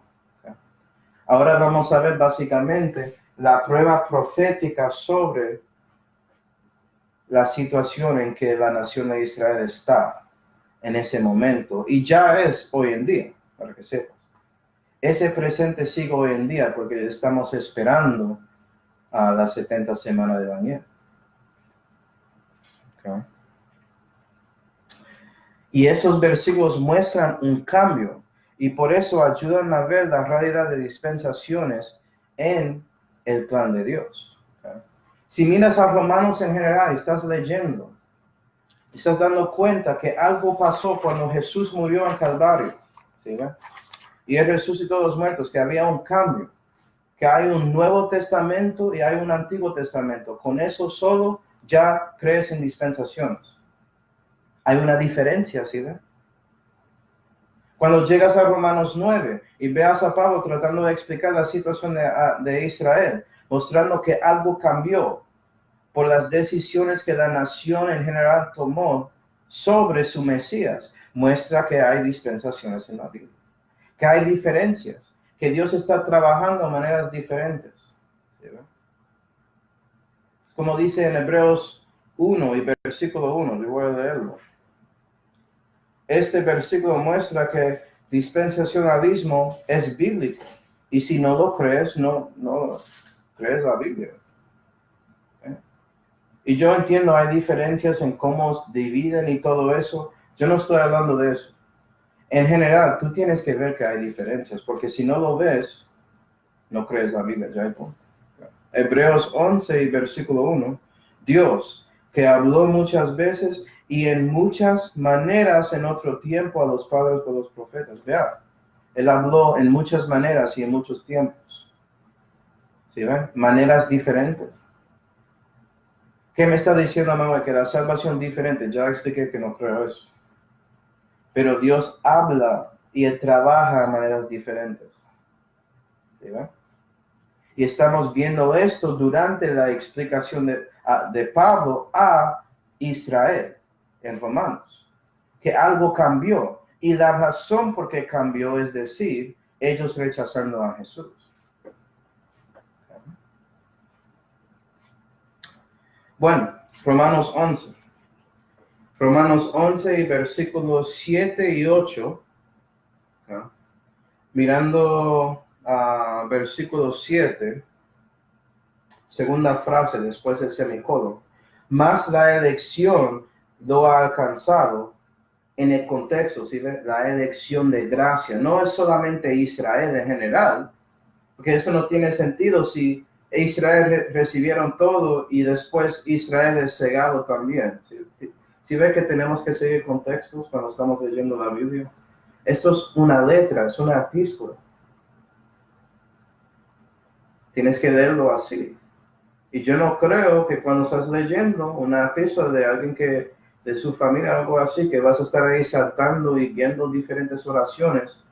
Ahora vamos a ver básicamente la prueba profética sobre la situación en que la nación de Israel está en ese momento, y ya es hoy en día, para que sepas. Ese presente sigue hoy en día porque estamos esperando a las 70 semanas de Daniel. Okay. Y esos versículos muestran un cambio y por eso ayudan a ver la realidad de dispensaciones en el plan de Dios. Okay. Si miras a Romanos en general y estás leyendo, estás dando cuenta que algo pasó cuando Jesús murió en Calvario. ¿Sí? Y Él resucitó a los muertos, que había un cambio, que hay un Nuevo Testamento y hay un Antiguo Testamento. Con eso solo ya crees en dispensaciones. Hay una diferencia, ¿sí ven? Cuando llegas a Romanos 9 y veas a Pablo tratando de explicar la situación de Israel, mostrando que algo cambió por las decisiones que la nación en general tomó sobre su Mesías, muestra que hay dispensaciones en la Biblia, que hay diferencias, que Dios está trabajando de maneras diferentes. ¿Sí? Como dice en Hebreos 1 y versículo 1, yo voy a leerlo. Este versículo muestra que dispensacionalismo es bíblico. Y si no lo crees, no crees la Biblia. Y yo entiendo, hay diferencias en cómo dividen y todo eso. Yo no estoy hablando de eso. En general, tú tienes que ver que hay diferencias, porque si no lo ves, no crees la Biblia. Ya hay punto. Hebreos 11 y versículo 1. Dios, que habló muchas veces y en muchas maneras en otro tiempo a los padres de los profetas. Vean, Él habló en muchas maneras y en muchos tiempos. ¿Sí ven? Maneras diferentes. ¿Qué me está diciendo, Manuel? Que la salvación es diferente. Ya expliqué que no creo eso. Pero Dios habla y Él trabaja de maneras diferentes. ¿Sí ven? Y estamos viendo esto durante la explicación de Pablo a Israel en Romanos, que algo cambió. Y la razón por qué cambió es decir, ellos rechazando a Jesús. Bueno, Romanos 11. Romanos 11 y versículos 7 y 8. ¿No? Mirando a versículo 7, segunda frase después del semicolon. Más la elección lo ha alcanzado en el contexto, ¿sí? La elección de gracia. No es solamente Israel en general, porque eso no tiene sentido si Israel recibieron todo y después Israel es cegado también. ¿Sí ve que tenemos que seguir contextos cuando estamos leyendo la Biblia? Esto es una letra, es una epístola. Tienes que leerlo así. Y yo no creo que cuando estás leyendo una epístola de alguien que, de su familia, algo así, que vas a estar ahí saltando y viendo diferentes oraciones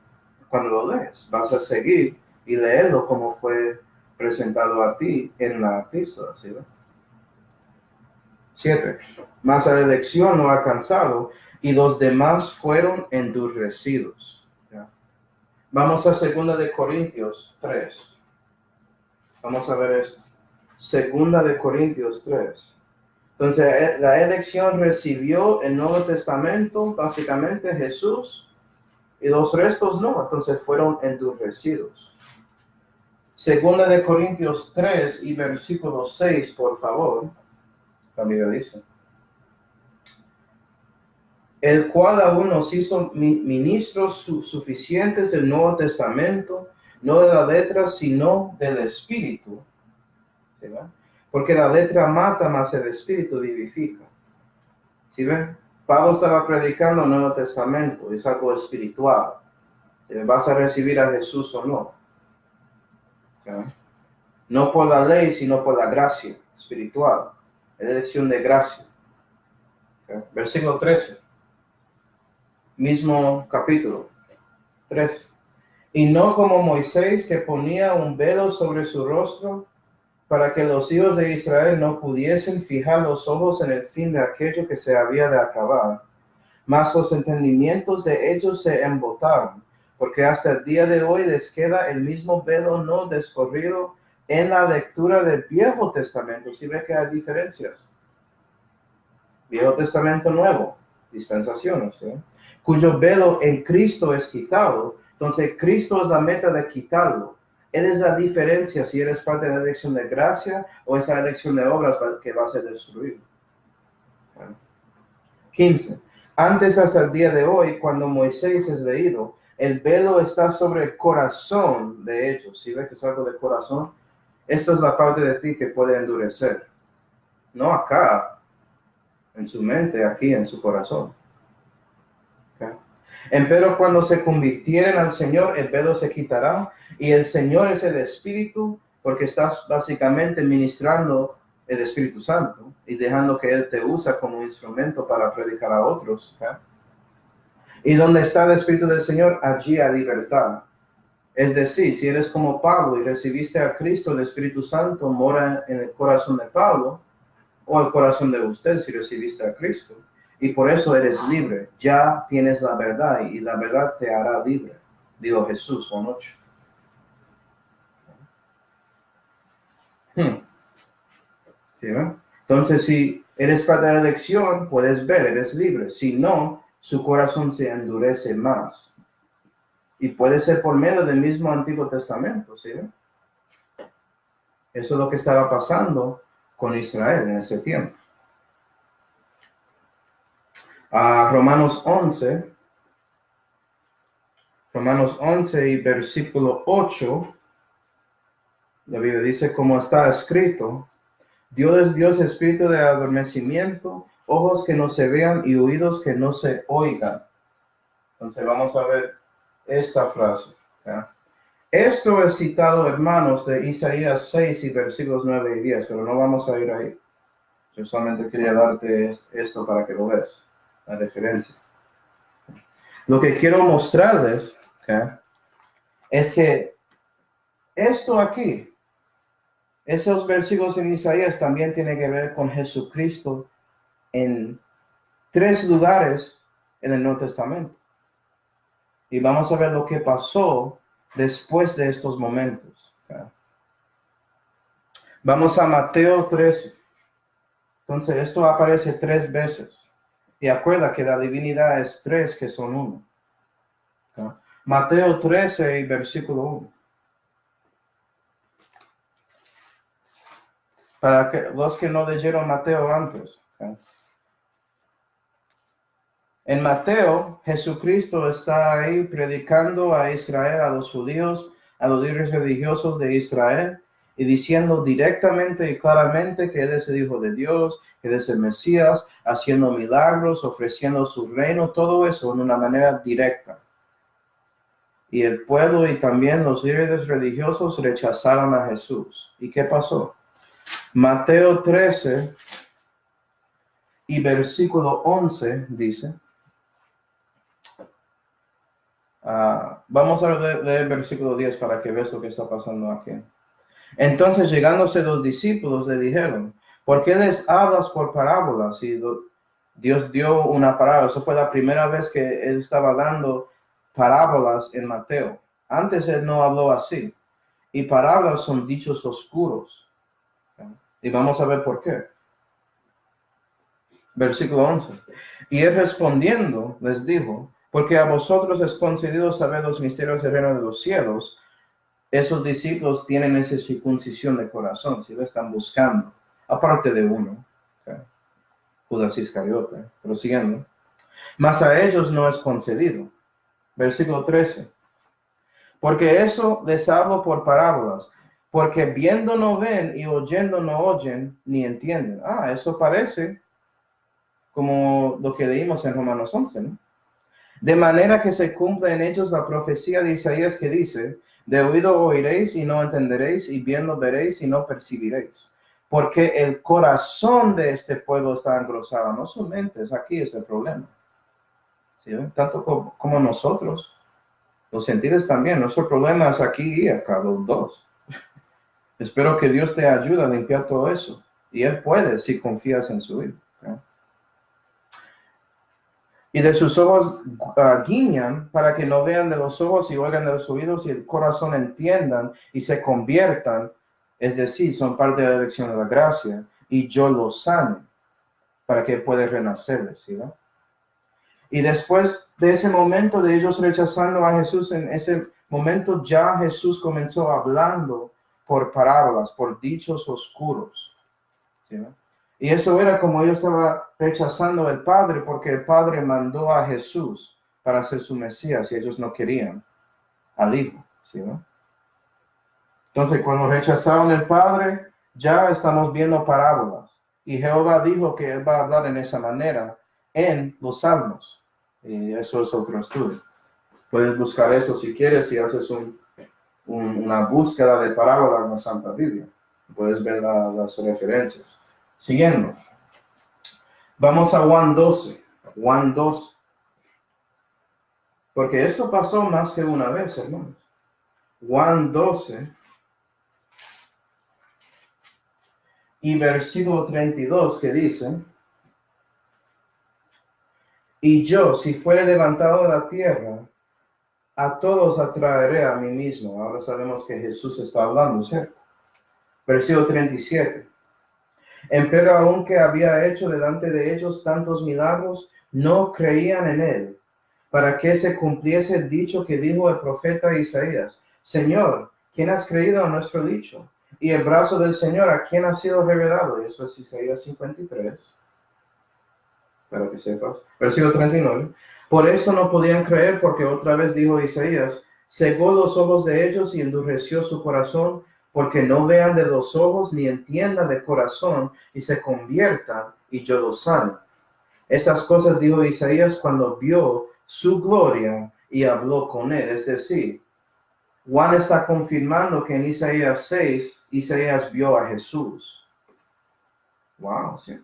cuando lo lees. Vas a seguir y leerlo como fue presentado a ti en la epístola, ¿sí? 7. Mas la elección no ha alcanzado y los demás fueron endurecidos. ¿Ya? Vamos a 2 de Corintios 3. Vamos a ver esto. 2 de Corintios 3. Entonces, la elección recibió el Nuevo Testamento, básicamente Jesús, y los restos no, entonces fueron endurecidos. 2 de Corintios 3 y versículo 6, por favor. La Biblia dice: el cual aún nos hizo ministros suficientes del Nuevo Testamento, no de la letra, sino del Espíritu. ¿Sí, ¿verdad? Porque la letra mata, mas el Espíritu vivifica. ¿Sí ven? Pablo estaba predicando el Nuevo Testamento, es algo espiritual. ¿Sí? ¿Vas a recibir a Jesús o no? ¿Sí? No por la ley, sino por la gracia espiritual. Es elección de gracia. ¿Sí? Versículo 13. Mismo capítulo 13. Y no como Moisés, que ponía un velo sobre su rostro, para que los hijos de Israel no pudiesen fijar los ojos en el fin de aquello que se había de acabar. Mas los entendimientos de ellos se embotaron, porque hasta el día de hoy les queda el mismo velo no descorrido en la lectura del Viejo Testamento. ¿Sí ve que hay diferencias? Viejo Testamento Nuevo, dispensaciones, ¿sí? Cuyo velo en Cristo es quitado. Entonces, Cristo es la meta de quitarlo. Él es la diferencia si eres parte de la elección de gracia o esa elección de obras que va a ser destruido. 15. Antes hasta el día de hoy, cuando Moisés es leído, el velo está sobre el corazón de ellos. ¿Sí ve que es algo del corazón? Esta es la parte de ti que puede endurecer. No acá, en su mente, aquí en su corazón. ¿Okay? Empero cuando se convirtieren al Señor, el velo se quitará, y el Señor es el Espíritu, porque estás básicamente ministrando el Espíritu Santo y dejando que Él te usa como instrumento para predicar a otros. ¿Okay? Y donde está el Espíritu del Señor, allí hay libertad. Es decir, si eres como Pablo y recibiste a Cristo, el Espíritu Santo mora en el corazón de Pablo, o el corazón de usted si recibiste a Cristo. Y por eso eres libre. Ya tienes la verdad y la verdad te hará libre. Dijo Jesús, Juan 8. ¿Sí, no? Entonces, si eres parte de la elección, puedes ver, eres libre. Si no, su corazón se endurece más. Y puede ser por medio del mismo Antiguo Testamento, ¿sí? Eso es lo que estaba pasando con Israel en ese tiempo. Romanos 11 y versículo 8, la Biblia dice, como está escrito, Dios es Dios espíritu de adormecimiento, ojos que no se vean y oídos que no se oigan. Entonces vamos a ver esta frase. ¿Ya? Esto es citado, hermanos, de Isaías 6 y versículos 9 y 10, pero no vamos a ir ahí. Yo solamente quería darte esto para que lo veas, la referencia. Lo que quiero mostrarles, ¿okay?, es que esto aquí, esos versículos en Isaías también tienen que ver con Jesucristo en 3 lugares en el Nuevo Testamento. Y vamos a ver lo que pasó después de estos momentos. Vamos a Mateo 13. Entonces, esto aparece 3 veces. Y acuerda que la divinidad es 3 que son 1. Mateo 13 y versículo 1. Para que los que no leyeron Mateo antes. En Mateo, Jesucristo está ahí predicando a Israel, a los judíos, a los líderes religiosos de Israel, y diciendo directamente y claramente que Él es el Hijo de Dios, que Él es el Mesías, haciendo milagros, ofreciendo su reino, todo eso de una manera directa. Y el pueblo y también los líderes religiosos rechazaron a Jesús. ¿Y qué pasó? Mateo 13 y versículo 11 dice... vamos a leer el versículo 10 para que veas lo que está pasando aquí. Entonces, llegándose los discípulos, le dijeron, ¿por qué les hablas por parábolas? Y Dios dio una parábola. Eso fue la primera vez que Él estaba dando parábolas en Mateo. Antes Él no habló así. Y parábolas son dichos oscuros. Y vamos a ver por qué. Versículo 11. Y Él respondiendo les dijo, porque a vosotros es concedido saber los misterios del reino de los cielos. Esos discípulos tienen esa circuncisión de corazón, si lo están buscando, aparte de uno, Judas Iscariote, pero siguiendo. Mas a ellos no es concedido. Versículo 13. Porque eso les hablo por parábolas, porque viendo no ven y oyendo no oyen ni entienden. Eso parece como lo que leímos en Romanos 11, ¿no? De manera que se cumple en ellos la profecía de Isaías que dice, de oído oiréis y no entenderéis, y viendo veréis y no percibiréis. Porque el corazón de este pueblo está engrosado, no su mente, aquí es el problema. ¿Sí? Tanto como nosotros, los sentidos también, nuestro problema es aquí y acá, los dos. Espero que Dios te ayude a limpiar todo eso, y Él puede si confías en su Hijo. Y de sus ojos guiñan para que no vean de los ojos y oigan de los oídos y el corazón entiendan y se conviertan, es decir, son parte de la elección de la gracia, y yo los sane para que pueda renacer, ¿sí? ¿No? Y después de ese momento de ellos rechazando a Jesús, en ese momento ya Jesús comenzó hablando por parábolas, por dichos oscuros, ¿sí? ¿No? Y eso era como ellos estaban rechazando al Padre, porque el Padre mandó a Jesús para ser su Mesías y ellos no querían al Hijo, ¿sí, no? Entonces, cuando rechazaron al Padre, ya estamos viendo parábolas. Y Jehová dijo que Él va a hablar en esa manera en los Salmos. Y eso es otro estudio. Puedes buscar eso si quieres, si haces una búsqueda de parábolas en la Santa Biblia. Puedes ver las referencias. Siguiendo. Vamos a Juan 12. Juan 12. Porque esto pasó más que una vez, hermanos. Juan 12. Y versículo 32 que dice, y yo, si fuere levantado de la tierra, a todos atraeré a mí mismo. Ahora sabemos que Jesús está hablando, ¿cierto? Versículo 37. Empero aunque había hecho delante de ellos tantos milagros, no creían en él, para que se cumpliese el dicho que dijo el profeta Isaías. Señor, ¿quién has creído a nuestro dicho? Y el brazo del Señor, ¿a quién ha sido revelado? Y eso es Isaías 53. Para que sepas. Versículo 39. Por eso no podían creer, porque otra vez dijo Isaías, cegó los ojos de ellos y endureció su corazón, porque no vean de los ojos ni entiendan de corazón y se conviertan y yo los sane. Estas cosas dijo Isaías cuando vio su gloria y habló con él. Es decir, Juan está confirmando que en Isaías 6, Isaías vio a Jesús. Wow, sí.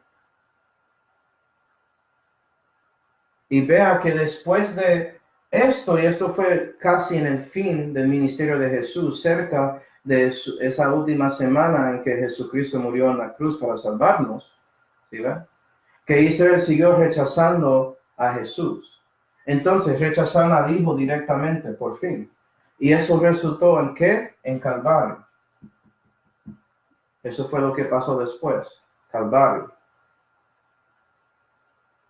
Y vea que después de esto, y esto fue casi en el fin del ministerio de Jesús, cerca esa última semana en que Jesucristo murió en la cruz para salvarnos, ¿sí ve? Que Israel siguió rechazando a Jesús. Entonces rechazaron al Hijo directamente, por fin. Y eso resultó en ¿qué? En Calvario. Eso fue lo que pasó después, Calvario.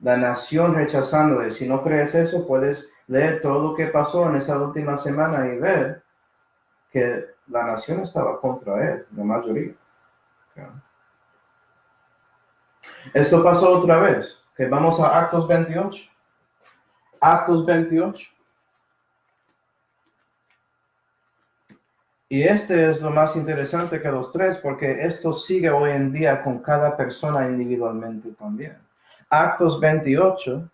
La nación rechazándole. Si no crees eso, puedes leer todo lo que pasó en esa última semana y ver que la nación estaba contra él, la mayoría. Esto pasó otra vez. Que vamos a Actos 28. Actos 28. Y este es lo más interesante que los tres, porque esto sigue hoy en día con cada persona individualmente también. Actos 28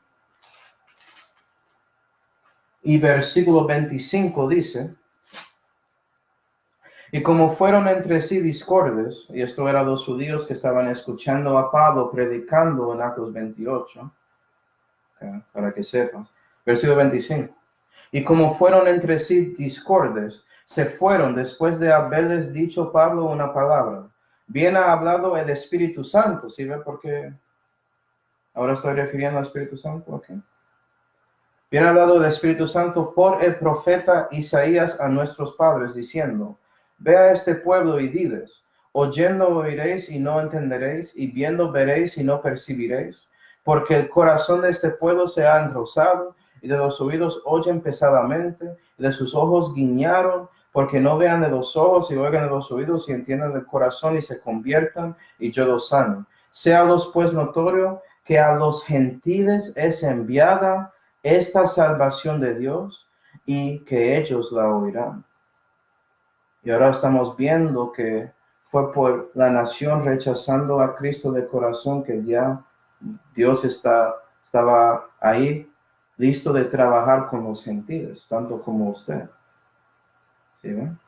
y versículo 25 dice: y como fueron entre sí discordes, y esto eran los judíos que estaban escuchando a Pablo predicando en Actos 28, para que sepas, versículo 25. Y como fueron entre sí discordes, se fueron después de haberles dicho Pablo una palabra. Bien ha hablado el Espíritu Santo, ¿sí ve? Porque ahora estoy refiriendo al Espíritu Santo, ¿ok? Bien ha hablado el Espíritu Santo por el profeta Isaías a nuestros padres, diciendo: ve a este pueblo y diles, oyendo oiréis y no entenderéis, y viendo veréis y no percibiréis, porque el corazón de este pueblo se ha enrosado, y de los oídos oyen pesadamente, y de sus ojos guiñaron, porque no vean de los ojos y oigan de los oídos y entiendan del corazón y se conviertan, y yo los sano. Séalos pues notorio que a los gentiles es enviada esta salvación de Dios y que ellos la oirán. Y ahora estamos viendo que fue por la nación rechazando a Cristo de corazón que ya Dios estaba ahí listo de trabajar con los gentiles, tanto como usted. ¿Sí, ven?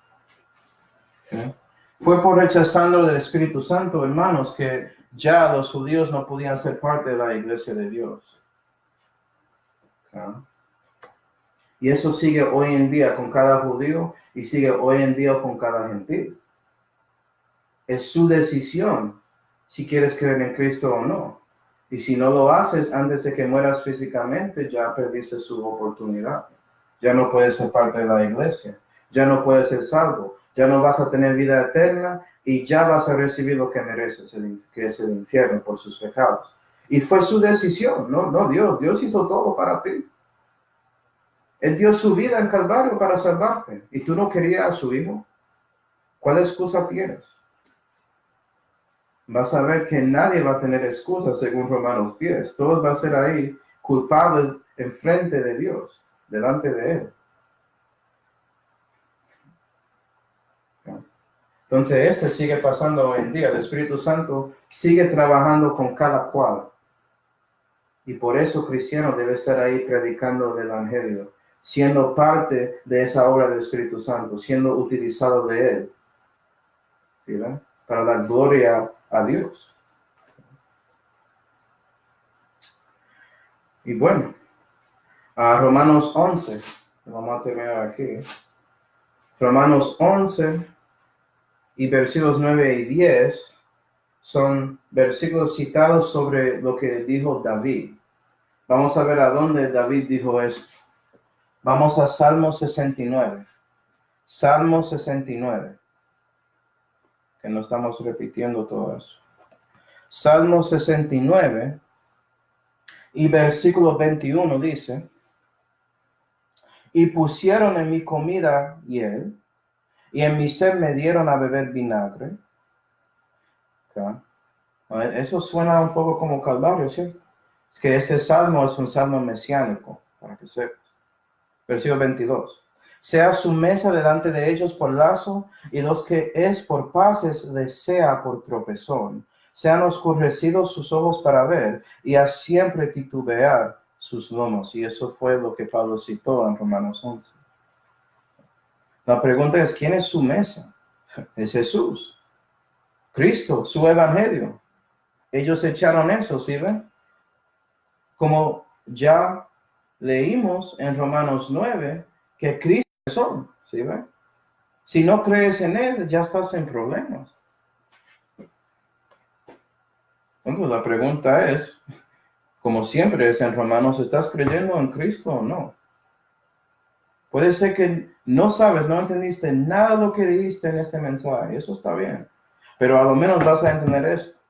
¿Sí? Fue por rechazando del Espíritu Santo, hermanos, que ya los judíos no podían ser parte de la iglesia de Dios. ¿Sí? Y eso sigue hoy en día con cada judío y sigue hoy en día con cada gentil. Es su decisión si quieres creer en Cristo o no. Y si no lo haces antes de que mueras físicamente, ya perdiste su oportunidad. Ya no puedes ser parte de la iglesia. Ya no puedes ser salvo. Ya no vas a tener vida eterna y ya vas a recibir lo que mereces, que es el infierno por sus pecados. Y fue su decisión, no Dios. Dios hizo todo para ti. Él dio su vida en Calvario para salvarte. ¿Y tú no querías a su hijo? ¿Cuál excusa tienes? Vas a ver que nadie va a tener excusa según Romanos 10. Todos van a ser ahí culpables en frente de Dios, delante de Él. Entonces, este sigue pasando hoy en día. El Espíritu Santo sigue trabajando con cada cual. Y por eso cristiano debe estar ahí predicando el Evangelio, siendo parte de esa obra del Espíritu Santo, siendo utilizado de Él. ¿Sí, ven? Para dar gloria a Dios. Y bueno, a Romanos 11, vamos a terminar aquí. Romanos 11 y versículos 9 y 10 son versículos citados sobre lo que dijo David. Vamos a ver a dónde David dijo esto. Vamos a Salmo 69. Salmo 69. Que no estamos repitiendo todo eso. Salmo 69 y versículo 21 dice: y pusieron en mi comida hiel, y en mi sed me dieron a beber vinagre. Okay. Eso suena un poco como Calvario, ¿cierto? Es que este salmo es un salmo mesiánico, para que sepas. Versículo 22. Sea su mesa delante de ellos por lazo, y los que es por paces les sea por tropezón. Sean oscurecidos sus ojos para ver, y a siempre titubear sus lomos. Y eso fue lo que Pablo citó en Romanos 11. La pregunta es, ¿quién es su mesa? Es Jesús, Cristo, su evangelio. Ellos echaron eso, ¿sí ven? Como ya leímos en Romanos 9, que Cristo son, ¿sí ven? Si no crees en Él, ya estás en problemas. Entonces la pregunta es, como siempre es en Romanos, ¿estás creyendo en Cristo o no? Puede ser que no sabes, no entendiste nada de lo que dijiste en este mensaje. Eso está bien. Pero a lo menos vas a entender esto.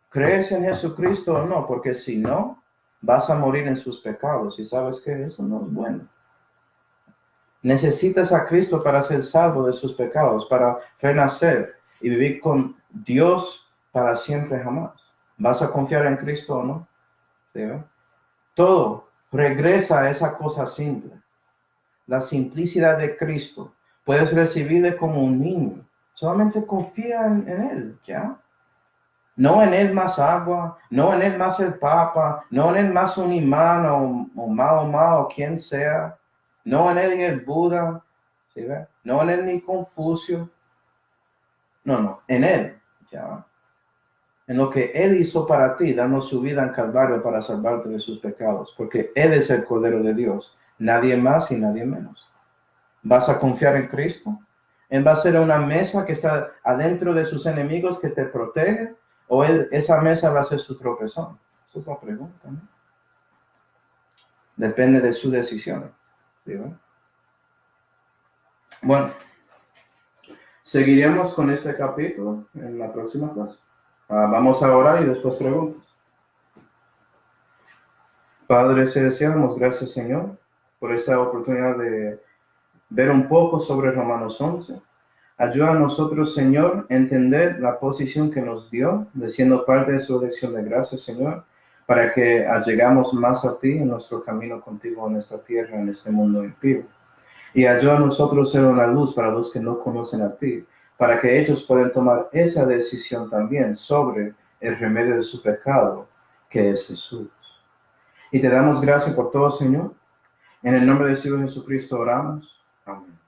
¿Crees en Jesucristo o no? Porque si no, vas a morir en sus pecados. Y sabes que eso no es bueno. Necesitas a Cristo para ser salvo de sus pecados, para renacer y vivir con Dios para siempre jamás. ¿Vas a confiar en Cristo o no? ¿Sí? Todo regresa a esa cosa simple. La simplicidad de Cristo. Puedes recibirle como un niño. Solamente confía en Él, ¿ya? No en Él más agua, no en Él más el Papa, no en Él más un imán o Mahoma o quien sea. No en Él ni el Buda, ¿sí ve? No en Él ni Confucio. No, en Él, ¿ya? En lo que Él hizo para ti, dando su vida en Calvario para salvarte de sus pecados. Porque Él es el Cordero de Dios. Nadie más y nadie menos. ¿Vas a confiar en Cristo? ¿Él va a ser una mesa que está adentro de sus enemigos que te protege? ¿O esa mesa va a ser su tropezón? Esa es la pregunta, ¿no? Depende de su decisión. ¿Sí, no? Bueno, seguiremos con este capítulo en la próxima clase. Vamos a orar y después preguntas. Padre Celestial, damos gracias, Señor, por esta oportunidad de ver un poco sobre Romanos 11. Ayuda a nosotros, Señor, a entender la posición que nos dio, de siendo parte de su elección de gracia, Señor, para que llegamos más a ti en nuestro camino contigo en esta tierra, en este mundo impío. Y ayuda a nosotros a ser una luz para los que no conocen a ti, para que ellos puedan tomar esa decisión también sobre el remedio de su pecado, que es Jesús. Y te damos gracias por todo, Señor. En el nombre del Señor Jesucristo oramos. Amén.